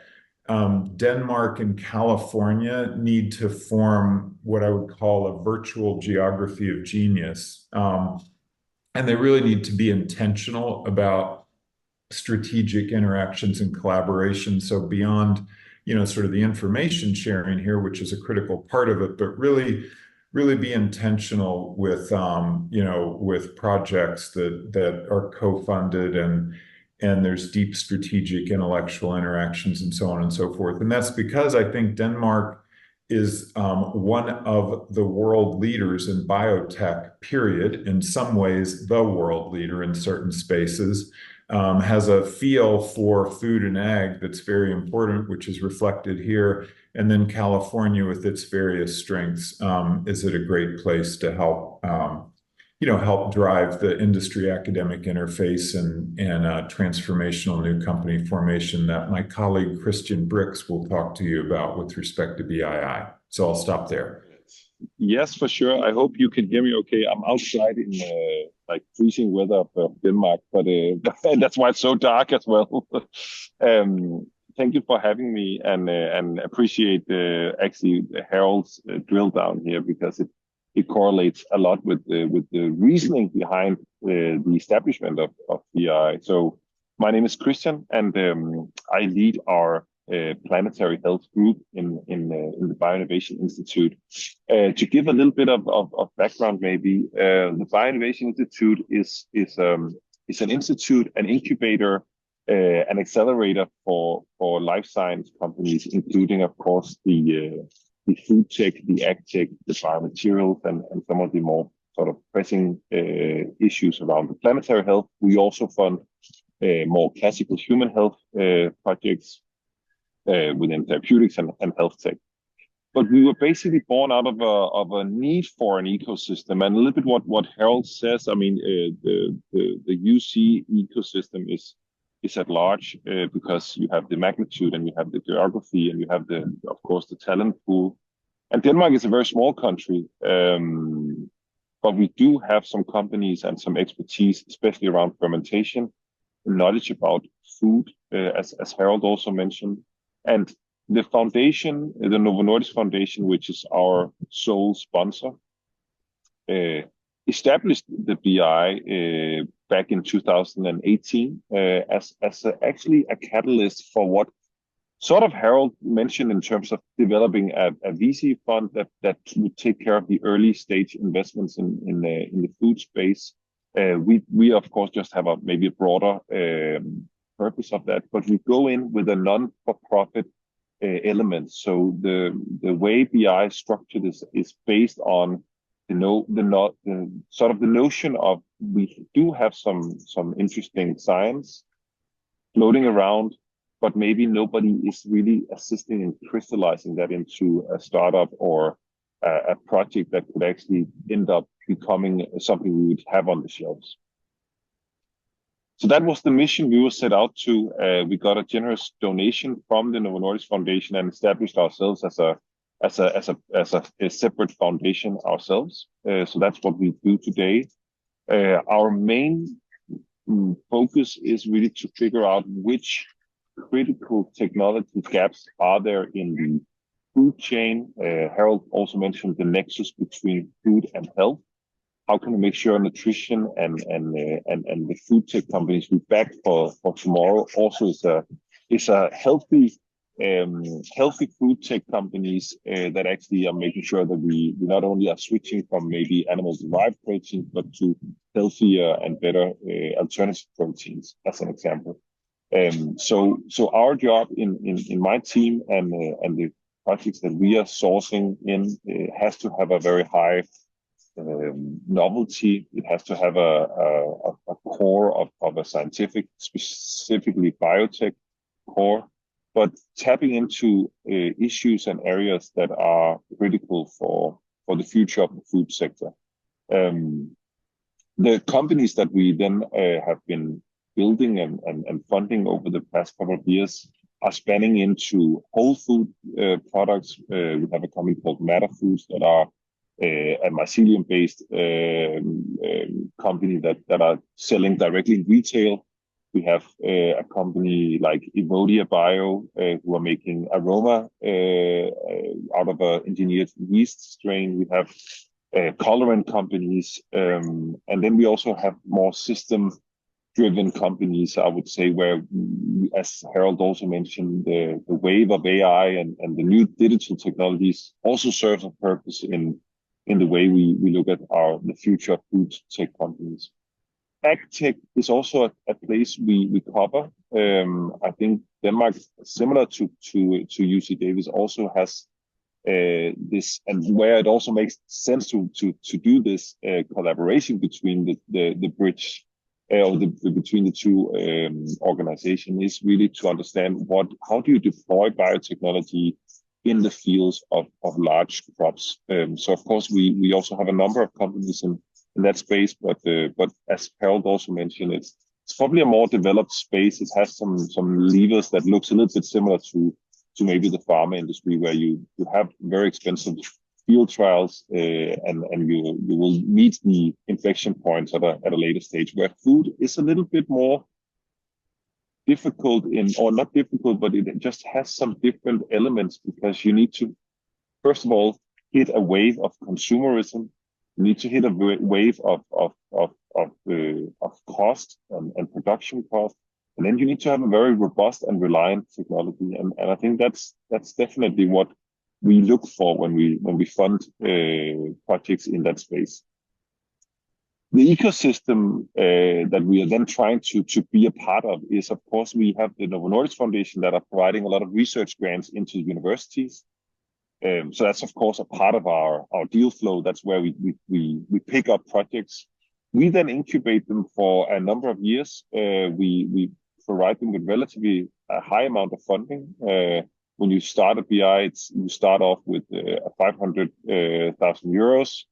Denmark and California need to form what I would call a virtual geography of genius. And they really need to be intentional about strategic interactions and collaboration. So beyond, sort of the information sharing here, which is a critical part of it, but really be intentional with, with projects that are co-funded and there's deep strategic intellectual interactions and so on and so forth. And that's because I think Denmark is one of the world leaders in biotech, period. In some ways, the world leader in certain spaces, has a feel for food and ag that's very important, which is reflected here. And then California, with its various strengths, is it a great place to help, help drive the industry academic interface and transformational new company formation that my colleague Christian Brix will talk to you about with respect to BII. So I'll stop there. Yes, for sure. I hope you can hear me okay. I'm outside in like freezing weather of Denmark, but that's why it's so dark as well. Thank you for having me, and appreciate actually Harold's drill down here, because it correlates a lot with the reasoning behind the establishment of BI. So my name is Christian, and I lead our planetary health group in the BioInnovation Institute. To give a little bit of background, maybe the BioInnovation Institute is an institute, an incubator, an accelerator for life science companies, including, of course, the food tech, the ag tech, the biomaterials, and some of the more sort of pressing issues around the planetary health. We also fund more classical human health projects within therapeutics and health tech. But we were basically born out of a need for an ecosystem, and a little bit what Harold says. I mean, the UC ecosystem is at large because you have the magnitude and you have the geography and you have of course, the talent pool. And Denmark is a very small country, but we do have some companies and some expertise, especially around fermentation, knowledge about food, as Harold also mentioned, and the foundation, the Novo Nordisk Foundation, which is our sole sponsor, established the BI back in 2018 as actually a catalyst for what sort of Harold mentioned in terms of developing a VC fund that would take care of the early stage investments in the food space. We of course just have maybe a broader purpose of that, but we go in with a non-for-profit element. So the way BI structured is based on the sort of the notion of we do have some interesting science floating around, but maybe nobody is really assisting in crystallizing that into a startup or a project that could actually end up becoming something we would have on the shelves. So that was the mission we were set out to. We got a generous donation from the Novo Nordisk Foundation and established ourselves as a separate foundation ourselves. So that's what we do today. Our main focus is really to figure out which critical technology gaps are there in the food chain. Harold also mentioned the nexus between food and health. How can we make sure nutrition and the food tech companies we back for tomorrow also is a healthy food tech companies that actually are making sure that we not only are switching from maybe animal-derived protein, but to healthier and better alternative proteins, as an example. So our job in my team and the projects that we are sourcing in has to have a very high novelty. It has to have a core of a scientific, specifically biotech core, but tapping into issues and areas that are critical for the future of the food sector. The companies that we then have been building and funding over the past couple of years are spanning into whole food products. We have a company called Matter Foods that are a mycelium-based company that are selling directly in retail. We have a company like Evodia Bio who are making aroma out of an engineered yeast strain. We have colorant companies, and then we also have more system-driven companies, I would say, where, as Harold also mentioned, the wave of AI and the new digital technologies also serves a purpose in the way we look at the future of food tech companies. AgTech is also a place we cover. I think Denmark, similar to UC Davis, also has this, and where it also makes sense to do this collaboration between the bridge or between the two organizations is really to understand how do you deploy biotechnology in the fields of large crops. So of course we also have a number of companies in that space, but as Harold also mentioned, it's probably a more developed space. It has some levers that looks a little bit similar to maybe the pharma industry, where you have very expensive field trials and you will meet the inflection points at a later stage, where food is a little bit more difficult or not difficult, but it just has some different elements, because you need to, first of all, hit a wave of consumerism. You need to hit a wave of cost and production cost, and then you need to have a very robust and reliant technology. And I think that's definitely what we look for when we fund projects in that space. The ecosystem that we are then trying to be a part of is, of course, we have the Novo Nordisk Foundation that are providing a lot of research grants into universities. So that's, of course, a part of our deal flow. That's where we pick up projects. We then incubate them for a number of years. We provide them with relatively a high amount of funding. When you start at BI, you start off with 500,000 euros.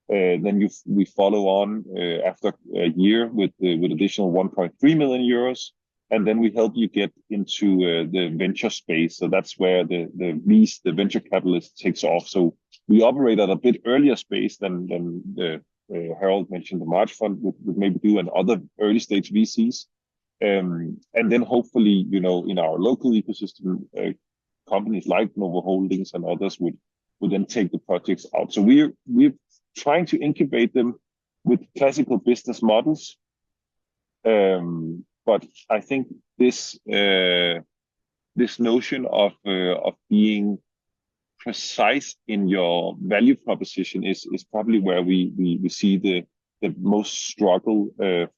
Then we follow on after a year with additional 1.3 million euros. And then we help you get into the venture space. So that's where the venture capitalist takes off. So we operate at a bit earlier space than the Harold mentioned the March Fund would maybe do, and other early stage VCs. And then hopefully, in our local ecosystem, companies like Novo Holdings and others would then take the projects out. So we're trying to incubate them with classical business models. But I think this notion of being precise in your value proposition is probably where we see the most struggle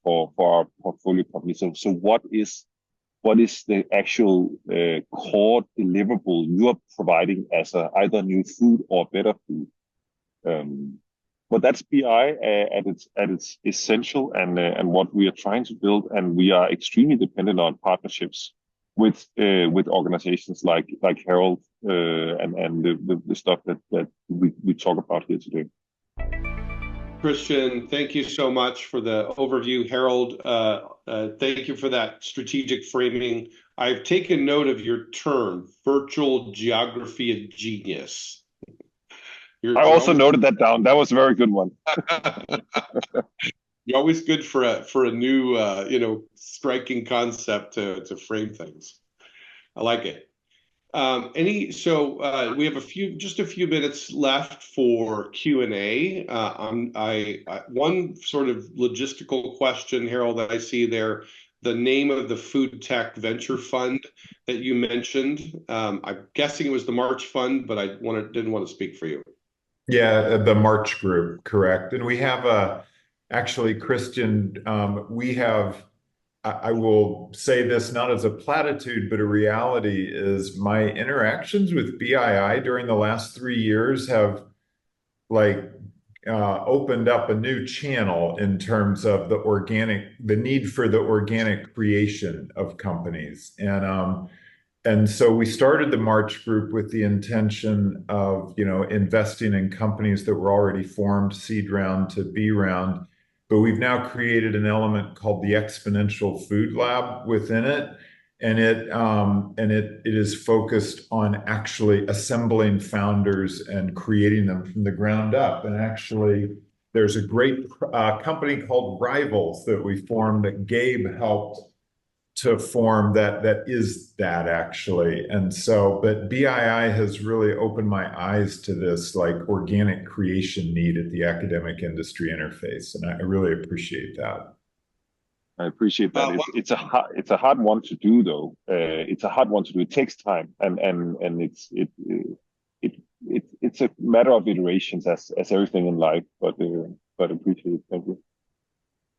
for our portfolio companies. So what is the actual core deliverable you are providing as either new food or better food? But that's BI at its essential and what we are trying to build, and we are extremely dependent on partnerships with organizations like Harold and the stuff that we talk about here today. Christian, thank you so much for the overview. Harold, thank you for that strategic framing. I've taken note of your term, virtual geography of genius. I also noted that down. That was a very good one. You're always good for a new, striking concept to frame things. I like it. We have just a few minutes left for Q&A. One sort of logistical question, Harold, that I see there, the name of the food tech venture fund that you mentioned. I'm guessing it was the March Fund, but I didn't want to speak for you. Yeah, the March Group, correct. And we have actually, Christian, I will say this not as a platitude, but a reality is my interactions with BII during the last 3 years have opened up a new channel in terms of the need for the organic creation of companies. And so we started the March Group with the intention of, investing in companies that were already formed, seed round to B round. But we've now created an element called the Exponential Food Lab within it. And it is focused on actually assembling founders and creating them from the ground up. And actually, there's a great company called Rivals that we formed that Gabe helped to form that is that actually. And so, but BII has really opened my eyes to this organic creation need at the academic industry interface. And I really appreciate that. I appreciate that. It's a hard one to do though. It's a hard one to do. It takes time and it's a matter of iterations as everything in life, but appreciate it. Thank you.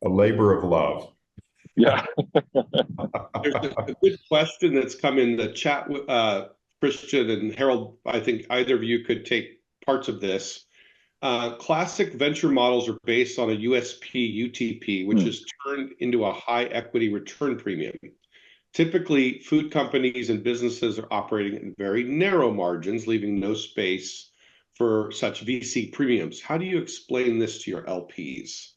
A labor of love. Yeah. There's a good question that's come in the chat, Christian and Harold. I think either of you could take parts of this. Classic venture models are based on a USP UTP, which is turned into a high equity return premium. Typically, food companies and businesses are operating in very narrow margins, leaving no space for such VC premiums. How do you explain this to your LPs?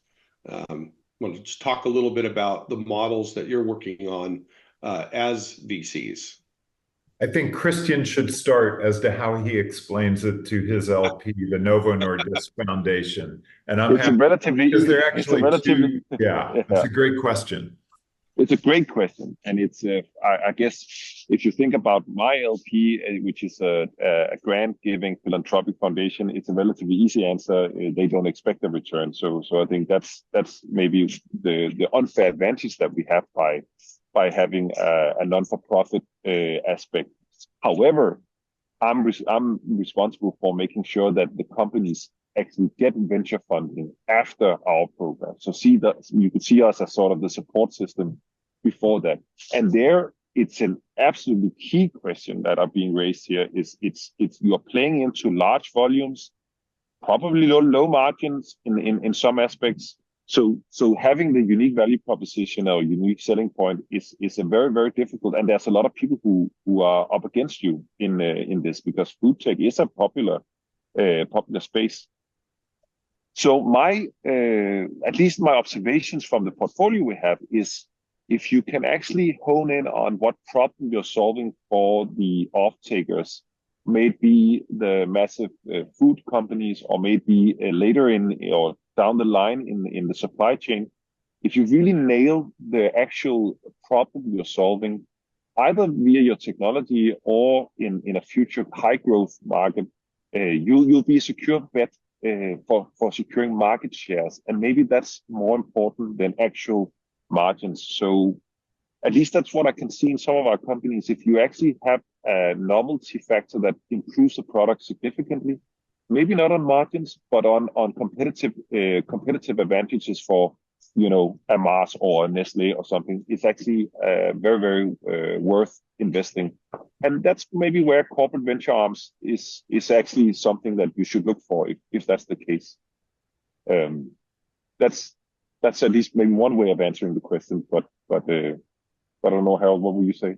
Want to just talk a little bit about the models that you're working on as VCs? I think Christian should start as to how he explains it to his LP, the Novo Nordisk Foundation. And I'm happy because they're actually it's a great question. It's a great question, and it's I guess if you think about my LP, which is a grant-giving philanthropic foundation, it's a relatively easy answer. They don't expect a return, so I think that's maybe the unfair advantage that we have by having a non-for-profit aspect. However, I'm responsible for making sure that the companies actually get venture funding after our program. So you could see us as sort of the support system before that. And there, it's an absolutely key question that are being raised here. It's you are playing into large volumes, probably low margins in some aspects, So having the unique value proposition or unique selling point is a very, very difficult, and there's a lot of people who are up against you in this, because food tech is a popular space. So my at least my observations from the portfolio we have is, if you can actually hone in on what problem you're solving for the off-takers, maybe the massive food companies, or maybe later in or down the line in the supply chain, if you really nail the actual problem you're solving, either via your technology or in a future high growth market, you'll be a secure bet for securing market shares. And maybe that's more important than actual margins. So at least that's what I can see in some of our companies. If you actually have a novelty factor that improves the product significantly, maybe not on margins, but on competitive advantages for, you know, a Mars or a Nestle or something, it's actually very, very worth investing. And that's maybe where corporate venture arms is actually something that you should look for if that's the case. That's at least maybe one way of answering the question, but I don't know, Harold, what will you say?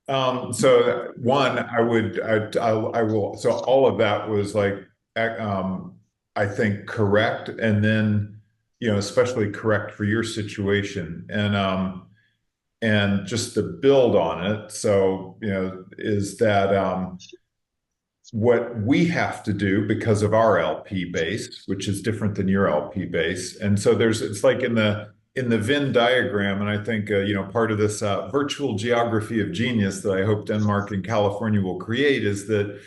So one, I will. So all of that was like, I think correct, and then, you know, especially correct for your situation, and just to build on it. So, you know, is that what we have to do because of our LP base, which is different than your LP base, and so it's like in the Venn diagram, and I think, you know, part of this virtual geography of genius that I hope Denmark and California will create is that,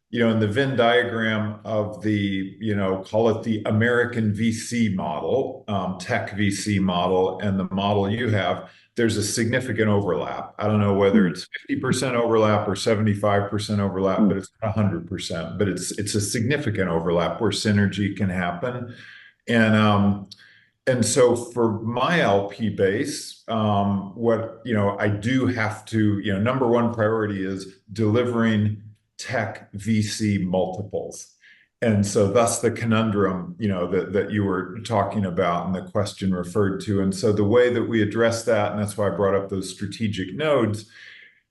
you know, in the Venn diagram of the, you know, call it the American VC model, tech VC model, and the model you have, there's a significant overlap. I don't know whether it's 50% overlap or 75% overlap, but it's not 100%, but it's a significant overlap where synergy can happen. And so for my LP base, what, you know, I do have to, you know, number one priority is delivering tech VC multiples. And so that's the conundrum, you know, that you were talking about and the question referred to. And so the way that we address that, and that's why I brought up those strategic nodes,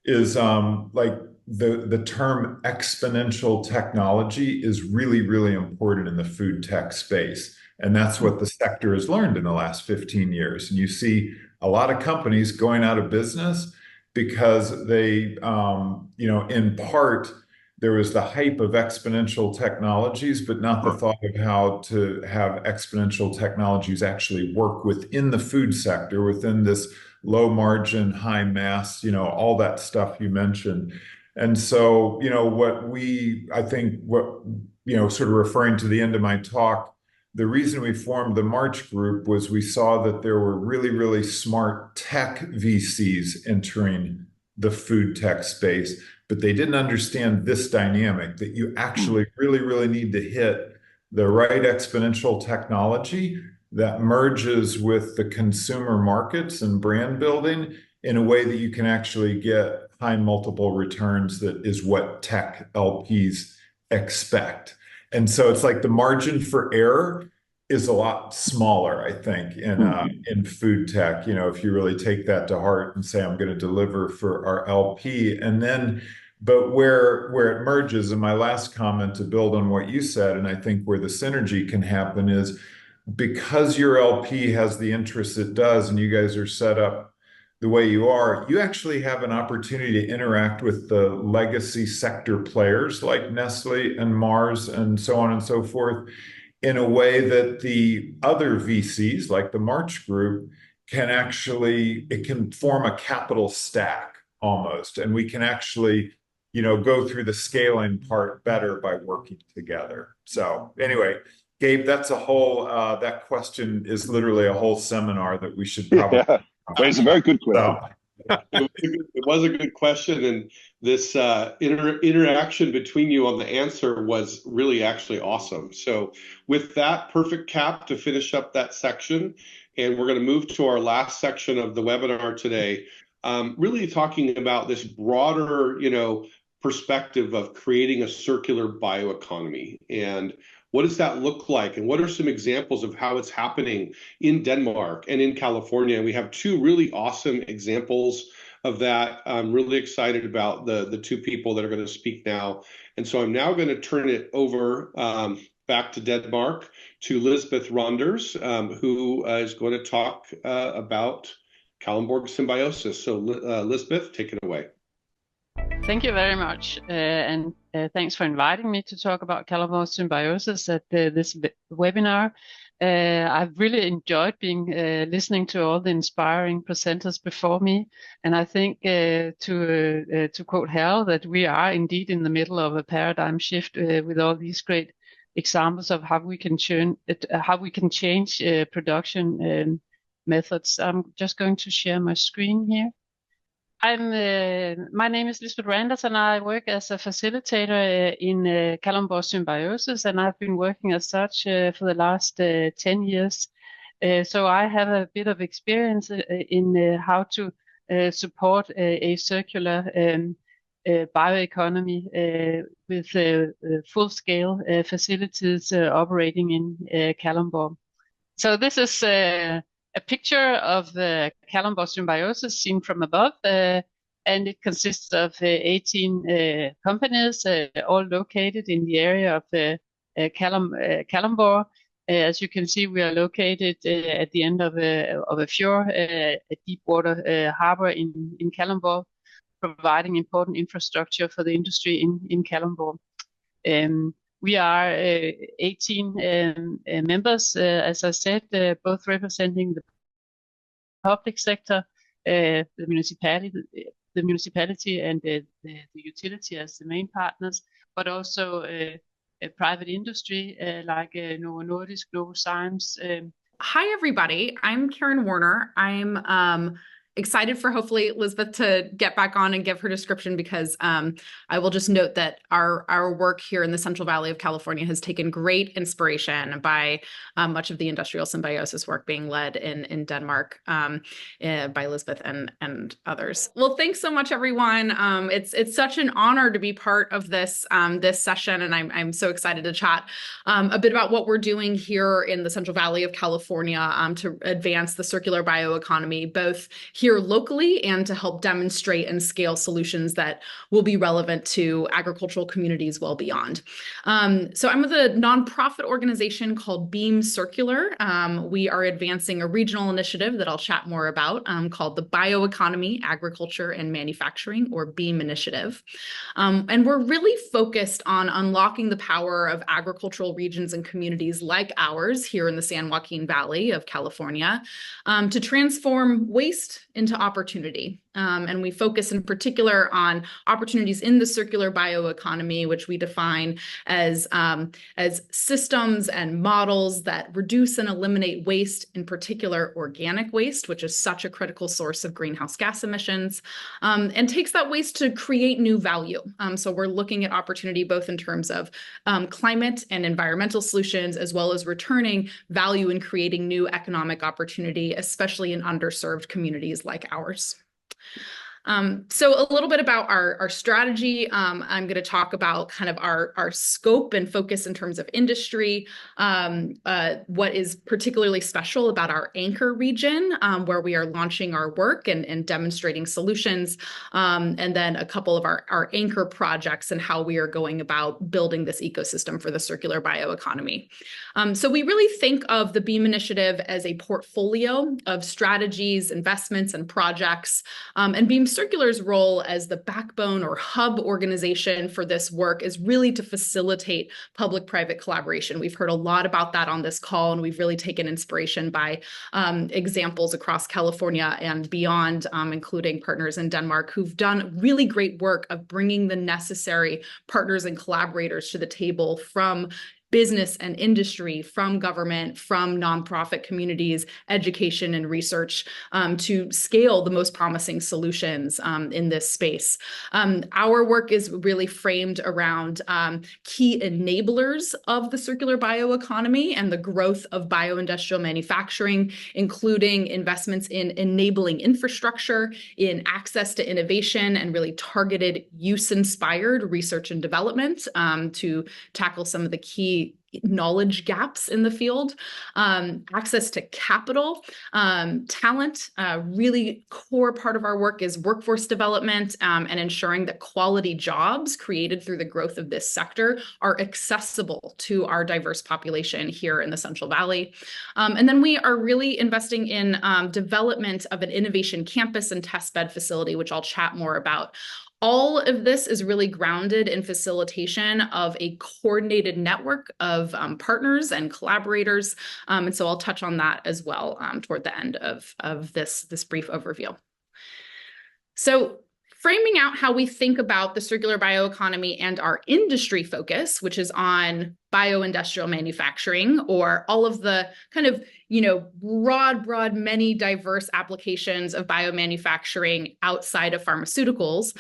is like the term exponential technology is really, really important in the food tech space. And that's what the sector has learned in the last 15 years. And you see a lot of companies going out of business because they, you know, in part, there was the hype of exponential technologies, but not the thought of how to have exponential technologies actually work within the food sector, within this low margin, high mass, you know, all that stuff you mentioned. And so, you know, I think, you know, sort of referring to the end of my talk, the reason we formed the March group was we saw that there were really, really smart tech VCs entering the food tech space, but they didn't understand this dynamic, that you actually really, really need to hit the right exponential technology that merges with the consumer markets and brand building in a way that you can actually get high multiple returns. That is what tech LPs expect. And so it's like the margin for error is a lot smaller, I think, in food tech, you know, if you really take that to heart and say, I'm going to deliver for our LP. And then, but where it merges, and my last comment to build on what you said, and I think where the synergy can happen is because your LP has the interests it does, and you guys are set up the way you are, you actually have an opportunity to interact with the legacy sector players like Nestle and Mars and so on and so forth in a way that the other VCs like the March Group can actually, it can form a capital stack almost. And we can actually, you know, go through the scaling part better by working together. So anyway, Gabe, that's a whole, that question is literally a whole seminar that we should probably. Yeah. But it's a very good question. It was a good question, and this interaction between you on the answer was really actually awesome. So with that perfect cap to finish up that section, and we're going to move to our last section of the webinar today, really talking about this broader, you know, perspective of creating a circular bioeconomy. And what does that look like? And what are some examples of how it's happening in Denmark and in California? And we have two really awesome examples of that. I'm really excited about the two people that are going to speak now. And so I'm now going to turn it over back to Denmark to Lisbeth Randers, who is going to talk about Kalunborg Symbiosis. So Lisbeth, take it away. Thank you very much, and thanks for inviting me to talk about Kalunborg Symbiosis at this webinar. I've really enjoyed being listening to all the inspiring presenters before me, and I think to quote Hal, that we are indeed in the middle of a paradigm shift with all these great examples of how we can change production methods. I'm just going to share my screen here. My name is Lisbeth Randers, and I work as a facilitator in Kalunborg Symbiosis, and I've been working as such for the last 10 years. So I have a bit of experience in how to support a circular bioeconomy with full-scale facilities operating in Kalunborg. So this is a picture of the Kalunborg Symbiosis seen from above, and it consists of 18 companies, all located in the area of Kalunborg. As you can see, we are located at the end of a fjord, a deep water harbor in Kalunborg, providing important infrastructure for the industry in Kalunborg. We are 18 members, as I said, both representing the public sector, the municipality and the utility as the main partners, but also a private industry like Novo Nordisk, Global Science. Hi, everybody. I'm Karen Warner. I'm excited for hopefully Lisbeth to get back on and give her description, because I will just note that our work here in the Central Valley of California has taken great inspiration by much of the industrial symbiosis work being led in Denmark by Lisbeth and others. Well, thanks so much, everyone. It's such an honor to be part of this session, and I'm so excited to chat a bit about what we're doing here in the Central Valley of California to advance the circular bioeconomy, both here locally and to help demonstrate and scale solutions that will be relevant to agricultural communities well beyond. So I'm with a nonprofit organization called Beam Circular. We are advancing a regional initiative that I'll chat more about called the Bioeconomy, Agriculture and Manufacturing, or BEAM initiative. And we're really focused on unlocking the power of agricultural regions and communities like ours here in the San Joaquin Valley of California to transform waste into opportunity. And we focus in particular on opportunities in the circular bioeconomy, which we define as systems and models that reduce and eliminate waste, in particular organic waste, which is such a critical source of greenhouse gas emissions, and takes that waste to create new value. So we're looking at opportunity both in terms of climate and environmental solutions, as well as returning value and creating new economic opportunity, especially in underserved communities like ours. So a little bit about our strategy. I'm going to talk about kind of our scope and focus in terms of industry, what is particularly special about our anchor region, where we are launching our work and demonstrating solutions, and then a couple of our anchor projects and how we are going about building this ecosystem for the circular bioeconomy. So we really think of the BEAM initiative as a portfolio of strategies, investments, and projects, and BEAM Circular's role as the backbone or hub organization for this work is really to facilitate public-private collaboration. We've heard a lot about that on this call, and we've really taken inspiration by examples across California and beyond, including partners in Denmark who've done really great work of bringing the necessary partners and collaborators to the table, from business and industry, from government, from nonprofit communities, education and research, to scale the most promising solutions in this space. Our work is really framed around key enablers of the circular bioeconomy and the growth of bioindustrial manufacturing, including investments in enabling infrastructure, in access to innovation, and really targeted use-inspired research and development to tackle some of the key knowledge gaps in the field, access to capital, talent. Really core part of our work is workforce development and ensuring that quality jobs created through the growth of this sector are accessible to our diverse population here in the Central Valley. And then we are really investing in development of an innovation campus and testbed facility, which I'll chat more about. All of this is really grounded in facilitation of a coordinated network of partners and collaborators. And so I'll touch on that as well toward the end of this brief overview. So framing out how we think about the circular bioeconomy and our industry focus, which is on bioindustrial manufacturing, or all of the kind of, broad, many diverse applications of biomanufacturing outside of pharmaceuticals,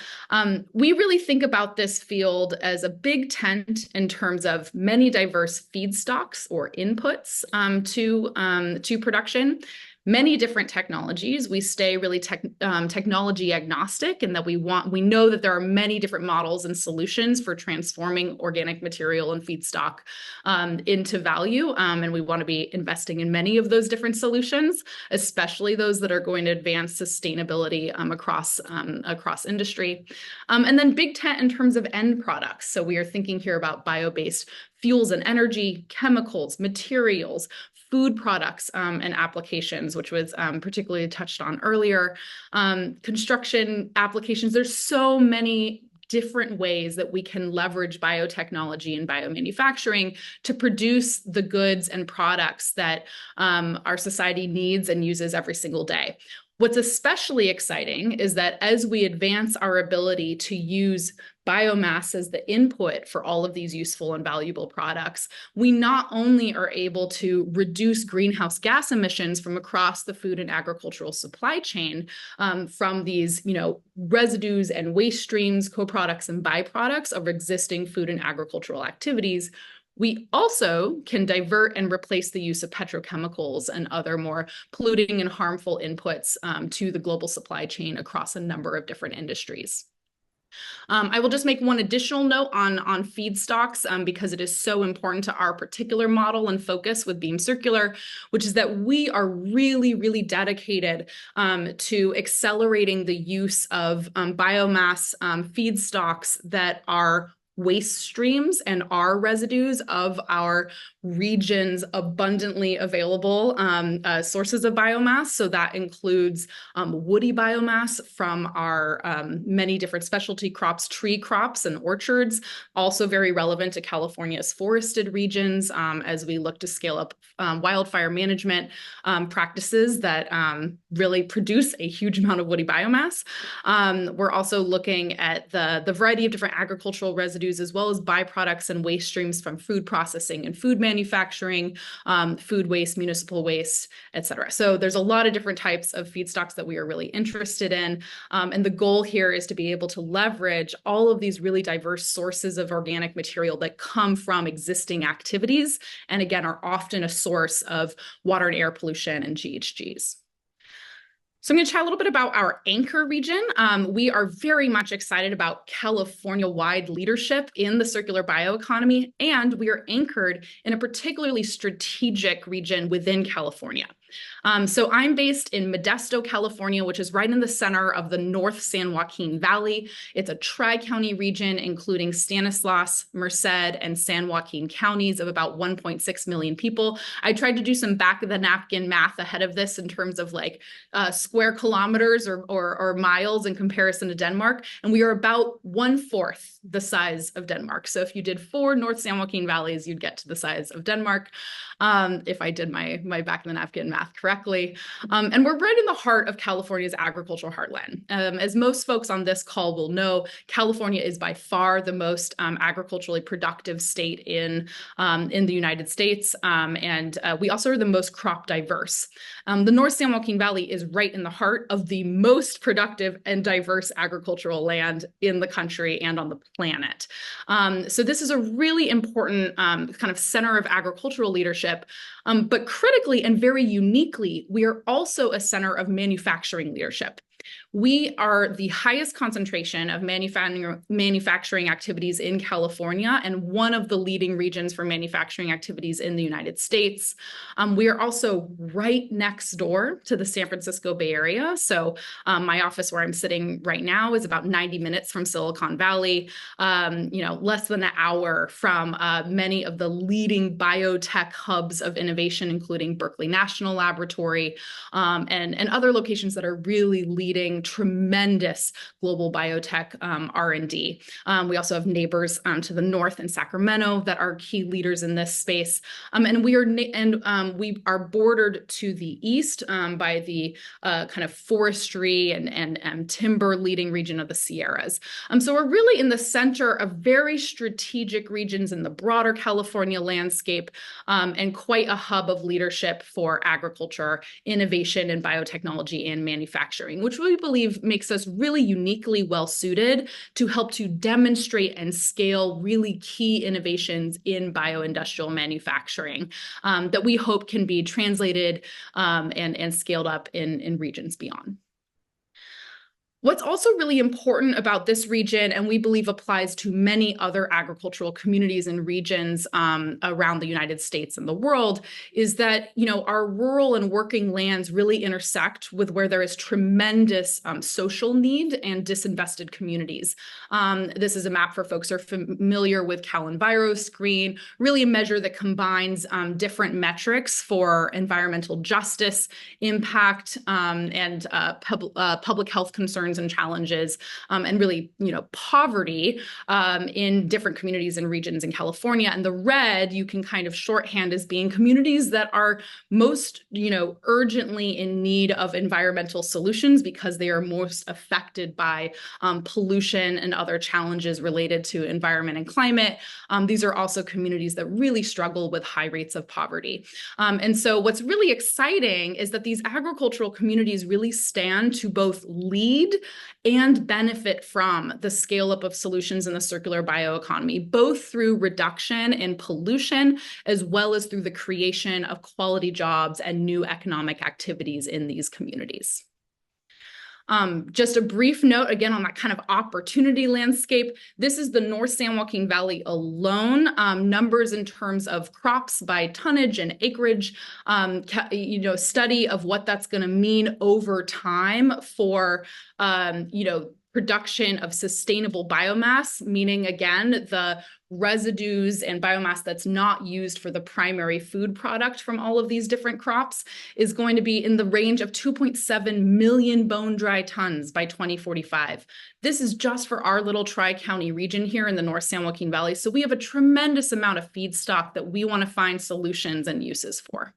we really think about this field as a big tent in terms of many diverse feedstocks or inputs to production. Many different technologies. We stay really technology agnostic, and that we know that there are many different models and solutions for transforming organic material and feedstock into value. And we want to be investing in many of those different solutions, especially those that are going to advance sustainability across industry. And then big tent in terms of end products. So we are thinking here about bio-based fuels and energy, chemicals, materials, food products and applications, which was particularly touched on earlier, construction applications. There's so many different ways that we can leverage biotechnology and biomanufacturing to produce the goods and products that our society needs and uses every single day. What's especially exciting is that as we advance our ability to use biomass as the input for all of these useful and valuable products, we not only are able to reduce greenhouse gas emissions from across the food and agricultural supply chain from these, residues and waste streams, co-products and byproducts of existing food and agricultural activities, we also can divert and replace the use of petrochemicals and other more polluting and harmful inputs to the global supply chain across a number of different industries. I will just make one additional note on feedstocks because it is so important to our particular model and focus with Beam Circular, which is that we are really, really dedicated to accelerating the use of biomass feedstocks that are waste streams and are residues of our region's abundantly available sources of biomass. So that includes woody biomass from our many different specialty crops, tree crops and orchards, also very relevant to California's forested regions as we look to scale up wildfire management practices that really produce a huge amount of woody biomass. We're also looking at the variety of different agricultural residues as well as byproducts and waste streams from food processing and food manufacturing, food waste, municipal waste, et cetera. So there's a lot of different types of feedstocks that we are really interested in. And the goal here is to be able to leverage all of these really diverse sources of organic material that come from existing activities, and again, are often a source of water and air pollution and GHGs. So I'm going to chat a little bit about our anchor region. We are very much excited about California-wide leadership in the circular bioeconomy, and we are anchored in a particularly strategic region within California. So I'm based in Modesto, California, which is right in the center of the North San Joaquin Valley. It's a tri-county region, including Stanislaus, Merced, and San Joaquin counties of about 1.6 million people. I tried to do some back-of-the-napkin math ahead of this in terms of square kilometers or miles in comparison to Denmark, and we are about 1/4 the size of Denmark. So if you did 4 North San Joaquin valleys, you'd get to the size of Denmark, if I did my back-of-the-napkin math math correctly. And we're right in the heart of California's agricultural heartland. As most folks on this call will know, California is by far the most agriculturally productive state in the United States. And we also are the most crop diverse. The North San Joaquin Valley is right in the heart of the most productive and diverse agricultural land in the country and on the planet. So this is a really important kind of center of agricultural leadership. But critically and very uniquely, we are also a center of manufacturing leadership. We are the highest concentration of manufacturing activities in California and one of the leading regions for manufacturing activities in the United States. We are also right next door to the San Francisco Bay Area. So my office where I'm sitting right now is about 90 minutes from Silicon Valley, less than an hour from many of the leading biotech hubs of innovation, including Berkeley National Laboratory and other locations that are really leading tremendous global biotech R&D. We also have neighbors to the north in Sacramento that are key leaders in this space. And we are bordered to the east by the kind of forestry and timber leading region of the Sierras. So we're really in the center of very strategic regions in the broader California landscape and quite a hub of leadership for agriculture, innovation, and biotechnology and manufacturing, which we believe makes us really uniquely well suited to help to demonstrate and scale really key innovations in bioindustrial manufacturing that we hope can be translated and scaled up in regions beyond. What's also really important about this region, and we believe applies to many other agricultural communities and regions around the United States and the world, is that our rural and working lands really intersect with where there is tremendous social need and disinvested communities. This is a map for folks who are familiar with Kalunborg screen, really a measure that combines different metrics for environmental justice, impact, and public health concerns and challenges, and really, poverty in different communities and regions in California. And the red you can kind of shorthand as being communities that are most, urgently in need of environmental solutions because they are most affected by pollution and other challenges related to environment and climate. These are also communities that really struggle with high rates of poverty. And so what's really exciting is that these agricultural communities really stand to both lead and benefit from the scale up of solutions in the circular bioeconomy, both through reduction in pollution, as well as through the creation of quality jobs and new economic activities in these communities. Just a brief note, again, on that kind of opportunity landscape. This is the North San Joaquin Valley alone. Numbers in terms of crops by tonnage and acreage, study of what that's going to mean over time for, production of sustainable biomass, meaning, again, the residues and biomass that's not used for the primary food product from all of these different crops is going to be in the range of 2.7 million bone-dry tons by 2045. This is just for our little Tri-County region here in the North San Joaquin Valley. So we have a tremendous amount of feedstock that we want to find solutions and uses for.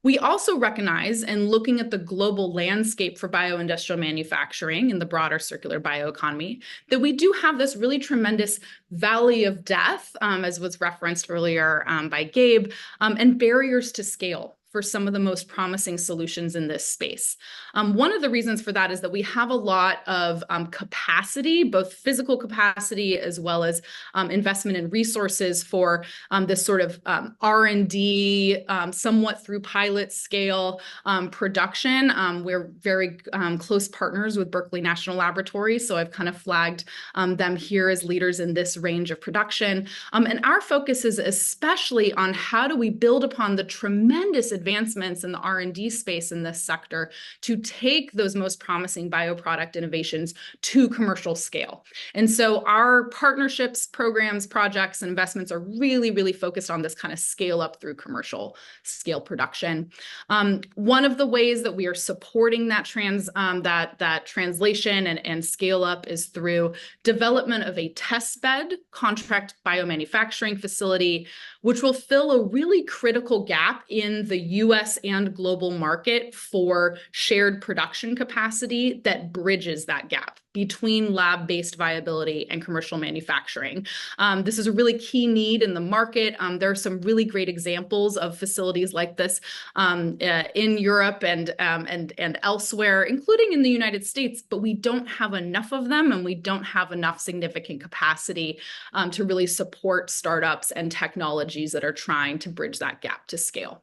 We also recognize, in looking at the global landscape for bioindustrial manufacturing and the broader circular bioeconomy, that we do have this really tremendous valley of death, as was referenced earlier by Gabe, and barriers to scale for some of the most promising solutions in this space. One of the reasons for that is that we have a lot of capacity, both physical capacity as well as investment in resources for this sort of R&D, somewhat through pilot scale production. We're very close partners with Berkeley National Laboratory, so I've kind of flagged them here as leaders in this range of production. And our focus is especially on how do we build upon the tremendous advancements in the R&D space in this sector to take those most promising bioproduct innovations to commercial scale. And so our partnerships, programs, projects, and investments are really, really focused on this kind of scale up through commercial scale production. One of the ways that we are supporting that translation and scale up is through development of a test bed contract biomanufacturing facility, which will fill a really critical gap in the US and global market for shared production capacity that bridges that gap between lab-based viability and commercial manufacturing. This is a really key need in the market. There are some really great examples of facilities like this in Europe and elsewhere, including in the United States, but we don't have enough of them, and we don't have enough significant capacity to really support startups and technologies that are trying to bridge that gap to scale.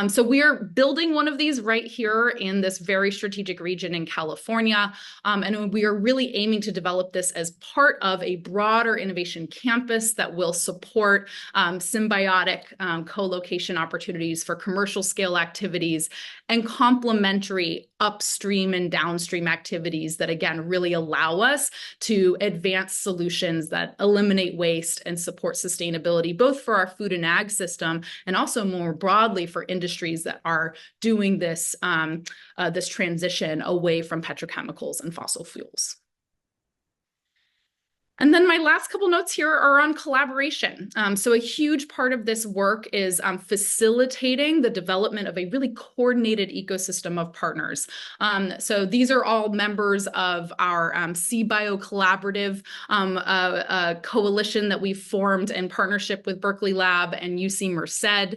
So we are building one of these right here in this very strategic region in California. And we are really aiming to develop this as part of a broader innovation campus that will support symbiotic co-location opportunities for commercial scale activities and complementary upstream and downstream activities that, again, really allow us to advance solutions that eliminate waste and support sustainability, both for our food and ag system and also more broadly for industries that are doing this, this transition away from petrochemicals and fossil fuels. And then my last couple notes here are on collaboration. So a huge part of this work is facilitating the development of a really coordinated ecosystem of partners. So these are all members of our CBio collaborative coalition that we've formed in partnership with Berkeley Lab and UC Merced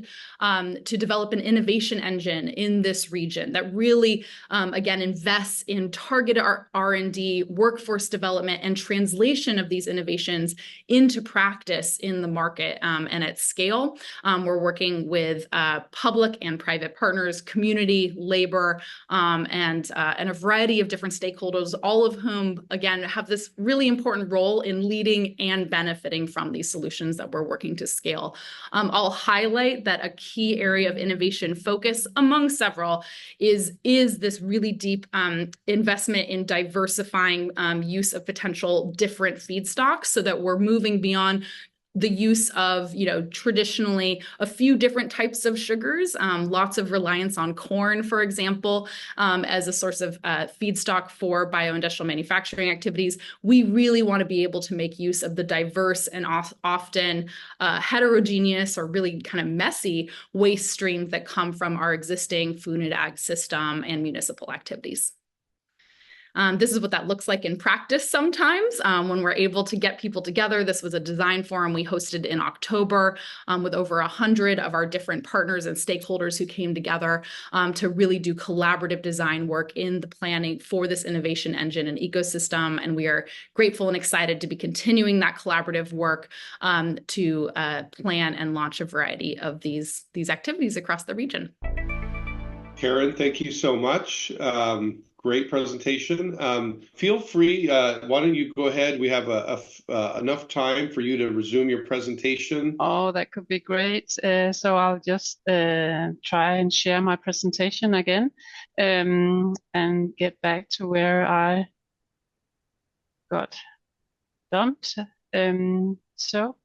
to develop an innovation engine in this region that really, again, invests in targeted R&D, workforce development, and translation of these innovations into practice in the market and at scale. We're working with public and private partners, community, labor, and a variety of different stakeholders, all of whom, again, have this really important role in leading and benefiting from these solutions that we're working to scale. I'll highlight that a key area of innovation focus, among several, is this really deep investment in diversifying use of potential different feedstocks so that we're moving beyond the use of, traditionally a few different types of sugars, lots of reliance on corn, for example, as a source of feedstock for bioindustrial manufacturing activities. We really want to be able to make use of the diverse and often heterogeneous or really kind of messy waste streams that come from our existing food and ag system and municipal activities. This is what that looks like in practice sometimes when we're able to get people together. This was a design forum we hosted in October with over 100 of our different partners and stakeholders who came together to really do collaborative design work in the planning for this innovation engine and ecosystem. And we are grateful and excited to be continuing that collaborative work to plan and launch a variety of these activities across the region. Karen, thank you so much. Great presentation. Feel free, why don't you go ahead? We have enough time for you to resume your presentation. Oh, that could be great. So I'll just try and share my presentation again and get back to where I got dumped. So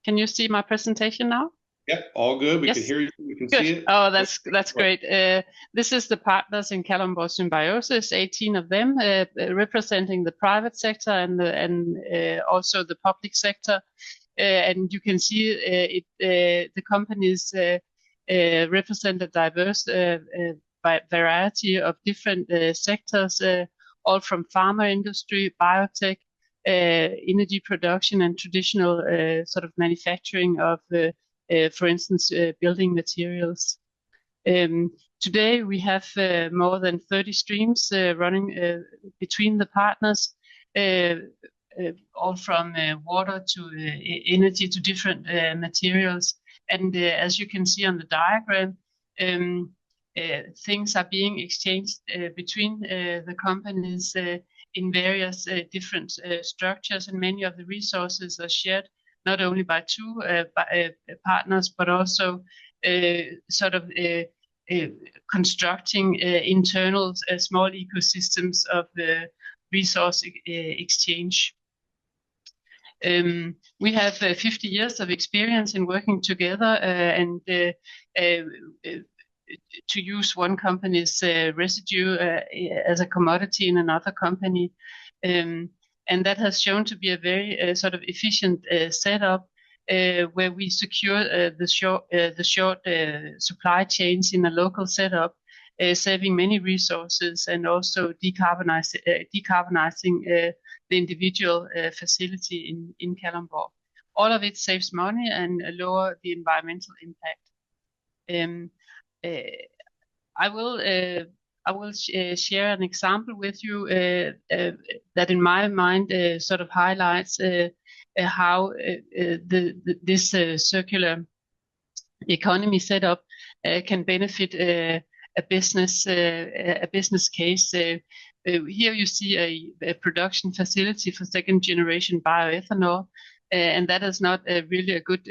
can you see my presentation now? Yep, all good. We Yes. can hear you. We can Good. see it. Oh, that's great. This is the partners in Kalunborg Symbiosis, 18 of them, representing the private sector and also the public sector. And you can see the companies represent a diverse variety of different sectors, all from pharma industry, biotech, energy production, and traditional sort of manufacturing of for instance, building materials. Today, we have more than 30 streams running between the partners, all from water to energy to different materials. And as you can see on the diagram, things are being exchanged between the companies in various different structures, and many of the resources are shared not only by two partners, but also sort of constructing internal small ecosystems of resource exchange. We have 50 years of experience in working together and to use one company's residue as a commodity in another company. And that has shown to be a very sort of efficient setup. where we secure the short supply chains in a local setup, saving many resources and also decarbonizing the individual facility in Kalundborg. All of it saves money and lower the environmental impact. I will share an example with you that, in my mind, sort of highlights how this circular economy setup can benefit a business case. Here you see a production facility for second generation bioethanol, and that is not really a good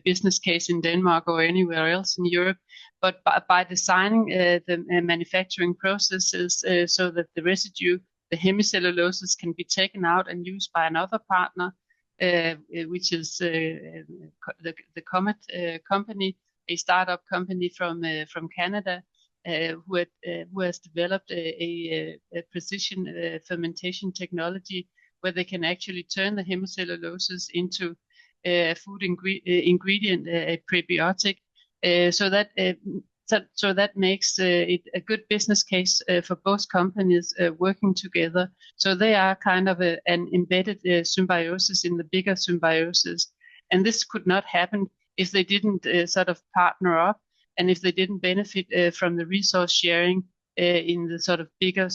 business case in Denmark or anywhere else in Europe. But by designing the manufacturing processes so that the residue, the hemicelluloses, can be taken out and used by another partner, which is the Comet company, a startup company from Canada, who has developed a precision fermentation technology where they can actually turn the hemicelluloses into a food ingredient, a prebiotic, so that makes it a good business case for both companies working together. So they are kind of an embedded symbiosis in the bigger symbiosis, and this could not happen if they didn't sort of partner up, and if they didn't benefit from the resource sharing in the sort of bigger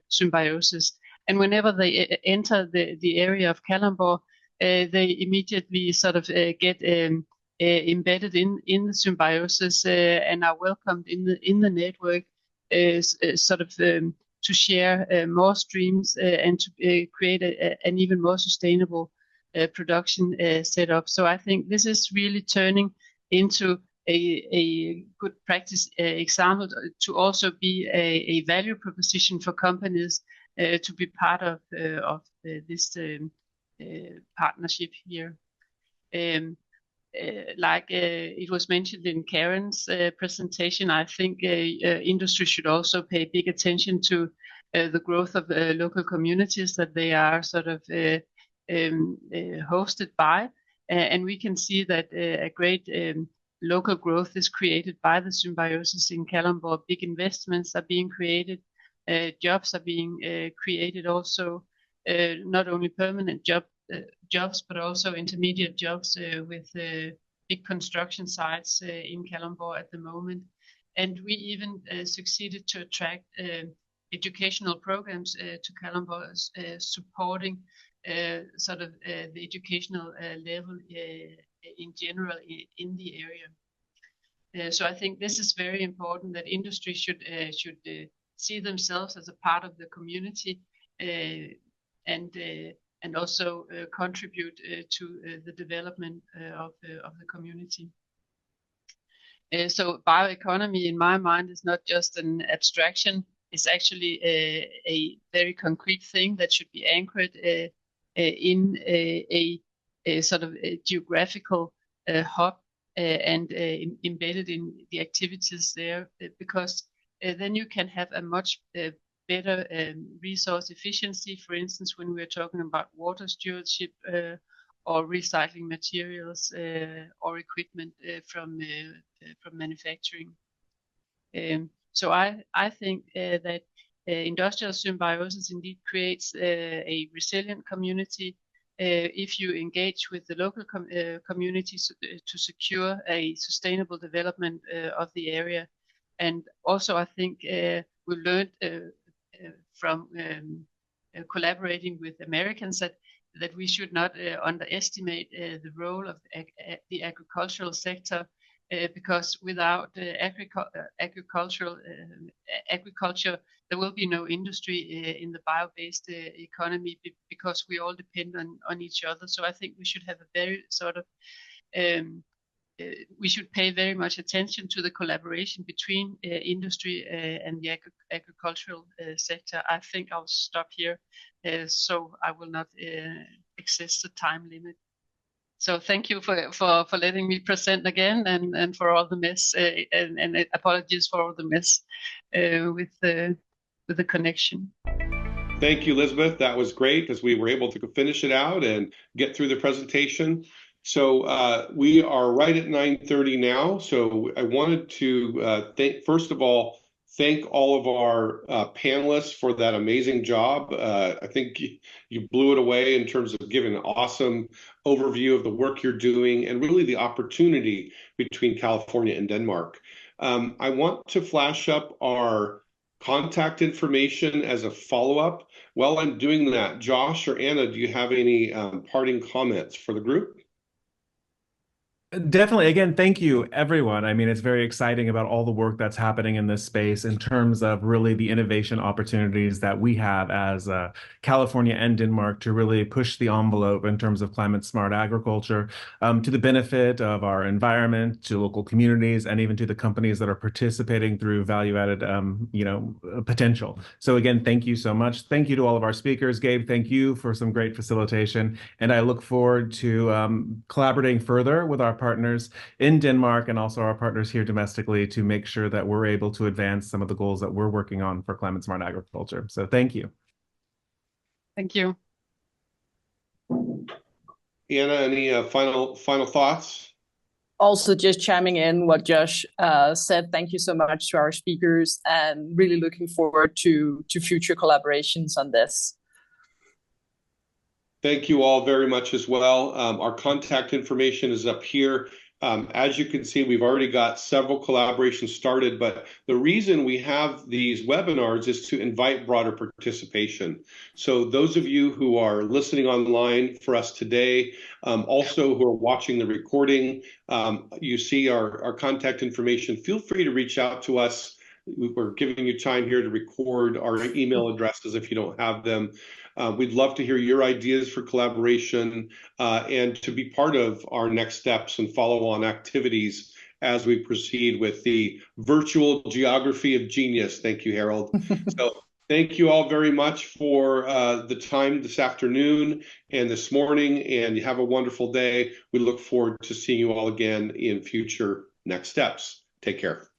symbiosis. And whenever they enter the area of Kalundborg, they immediately sort of get embedded in the symbiosis and are welcomed in the network, sort of to share more streams and to create an even more sustainable production setup. So I think this is really turning into a good practice example to also be a value proposition for companies to be part of this partnership here. Like it was mentioned in Karen's presentation, I think industry should also pay big attention to the growth of local communities that they are sort of hosted by. And we can see that a great local growth is created by the symbiosis in Kalundborg. Big investments are being created, jobs are being created also, not only permanent jobs, but also intermediate jobs with big construction sites in Kalundborg at the moment. And we even succeeded to attract educational programs to Kalundborg, supporting sort of the educational level in general in the area. So I think this is very important, that industry should see themselves as a part of the community and also contribute to the development of the community. So bioeconomy, in my mind, is not just an abstraction. It's actually a very concrete thing that should be anchored in a sort of a geographical hub and embedded in the activities there, because then you can have a much better resource efficiency. For instance, when we're talking about water stewardship or recycling materials or equipment from manufacturing. So I think that industrial symbiosis indeed creates a resilient community if you engage with the local communities to secure a sustainable development of the area. And also I think we learned from collaborating with Americans that we should not underestimate the role of the agricultural sector, because without agriculture, there will be no industry in the bio-based economy, because we all depend on each other. So I think we should have a very sort of we should pay very much attention to the collaboration between industry and the agricultural sector. I think I'll stop here, so I will not excess the time limit. So thank you for letting me present again, and for all the mess, and apologies for all the mess with the connection. Thank you, Elizabeth. That was great, because we were able to finish it out and get through the presentation. So we are right at 9:30 now. So I wanted to first of all, thank all of our panelists for that amazing job. I think you blew it away in terms of giving an awesome overview of the work you're doing and really the opportunity between California and Denmark. I want to flash up our contact information as a follow-up. While I'm doing that, Josh or Anna, do you have any parting comments for the group? Definitely. Again, thank you, everyone. I mean, it's very exciting about all the work that's happening in this space in terms of really the innovation opportunities that we have as California and Denmark to really push the envelope in terms of climate smart agriculture to the benefit of our environment, to local communities, and even to the companies that are participating through value-added, potential. So again, thank you so much. Thank you to all of our speakers. Gabe, thank you for some great facilitation. And I look forward to collaborating further with our partners in Denmark and also our partners here domestically to make sure that we're able to advance some of the goals that we're working on for climate smart agriculture. So thank you. Thank you. Anna, any final thoughts? Also, just chiming in what Josh said, thank you so much to our speakers and really looking forward to future collaborations on this. Thank you all very much as well. Our contact information is up here. As you can see, we've already got several collaborations started, but the reason we have these webinars is to invite broader participation. So those of you who are listening online for us today, also who are watching the recording, you see our contact information. Feel free to reach out to us. We're giving you time here to record our email addresses if you don't have them. We'd love to hear your ideas for collaboration and to be part of our next steps and follow-on activities as we proceed with the virtual geography of genius. Thank you, Harold. So thank you all very much for the time this afternoon and this morning, and you have a wonderful day. We look forward to seeing you all again in future next steps. Take care.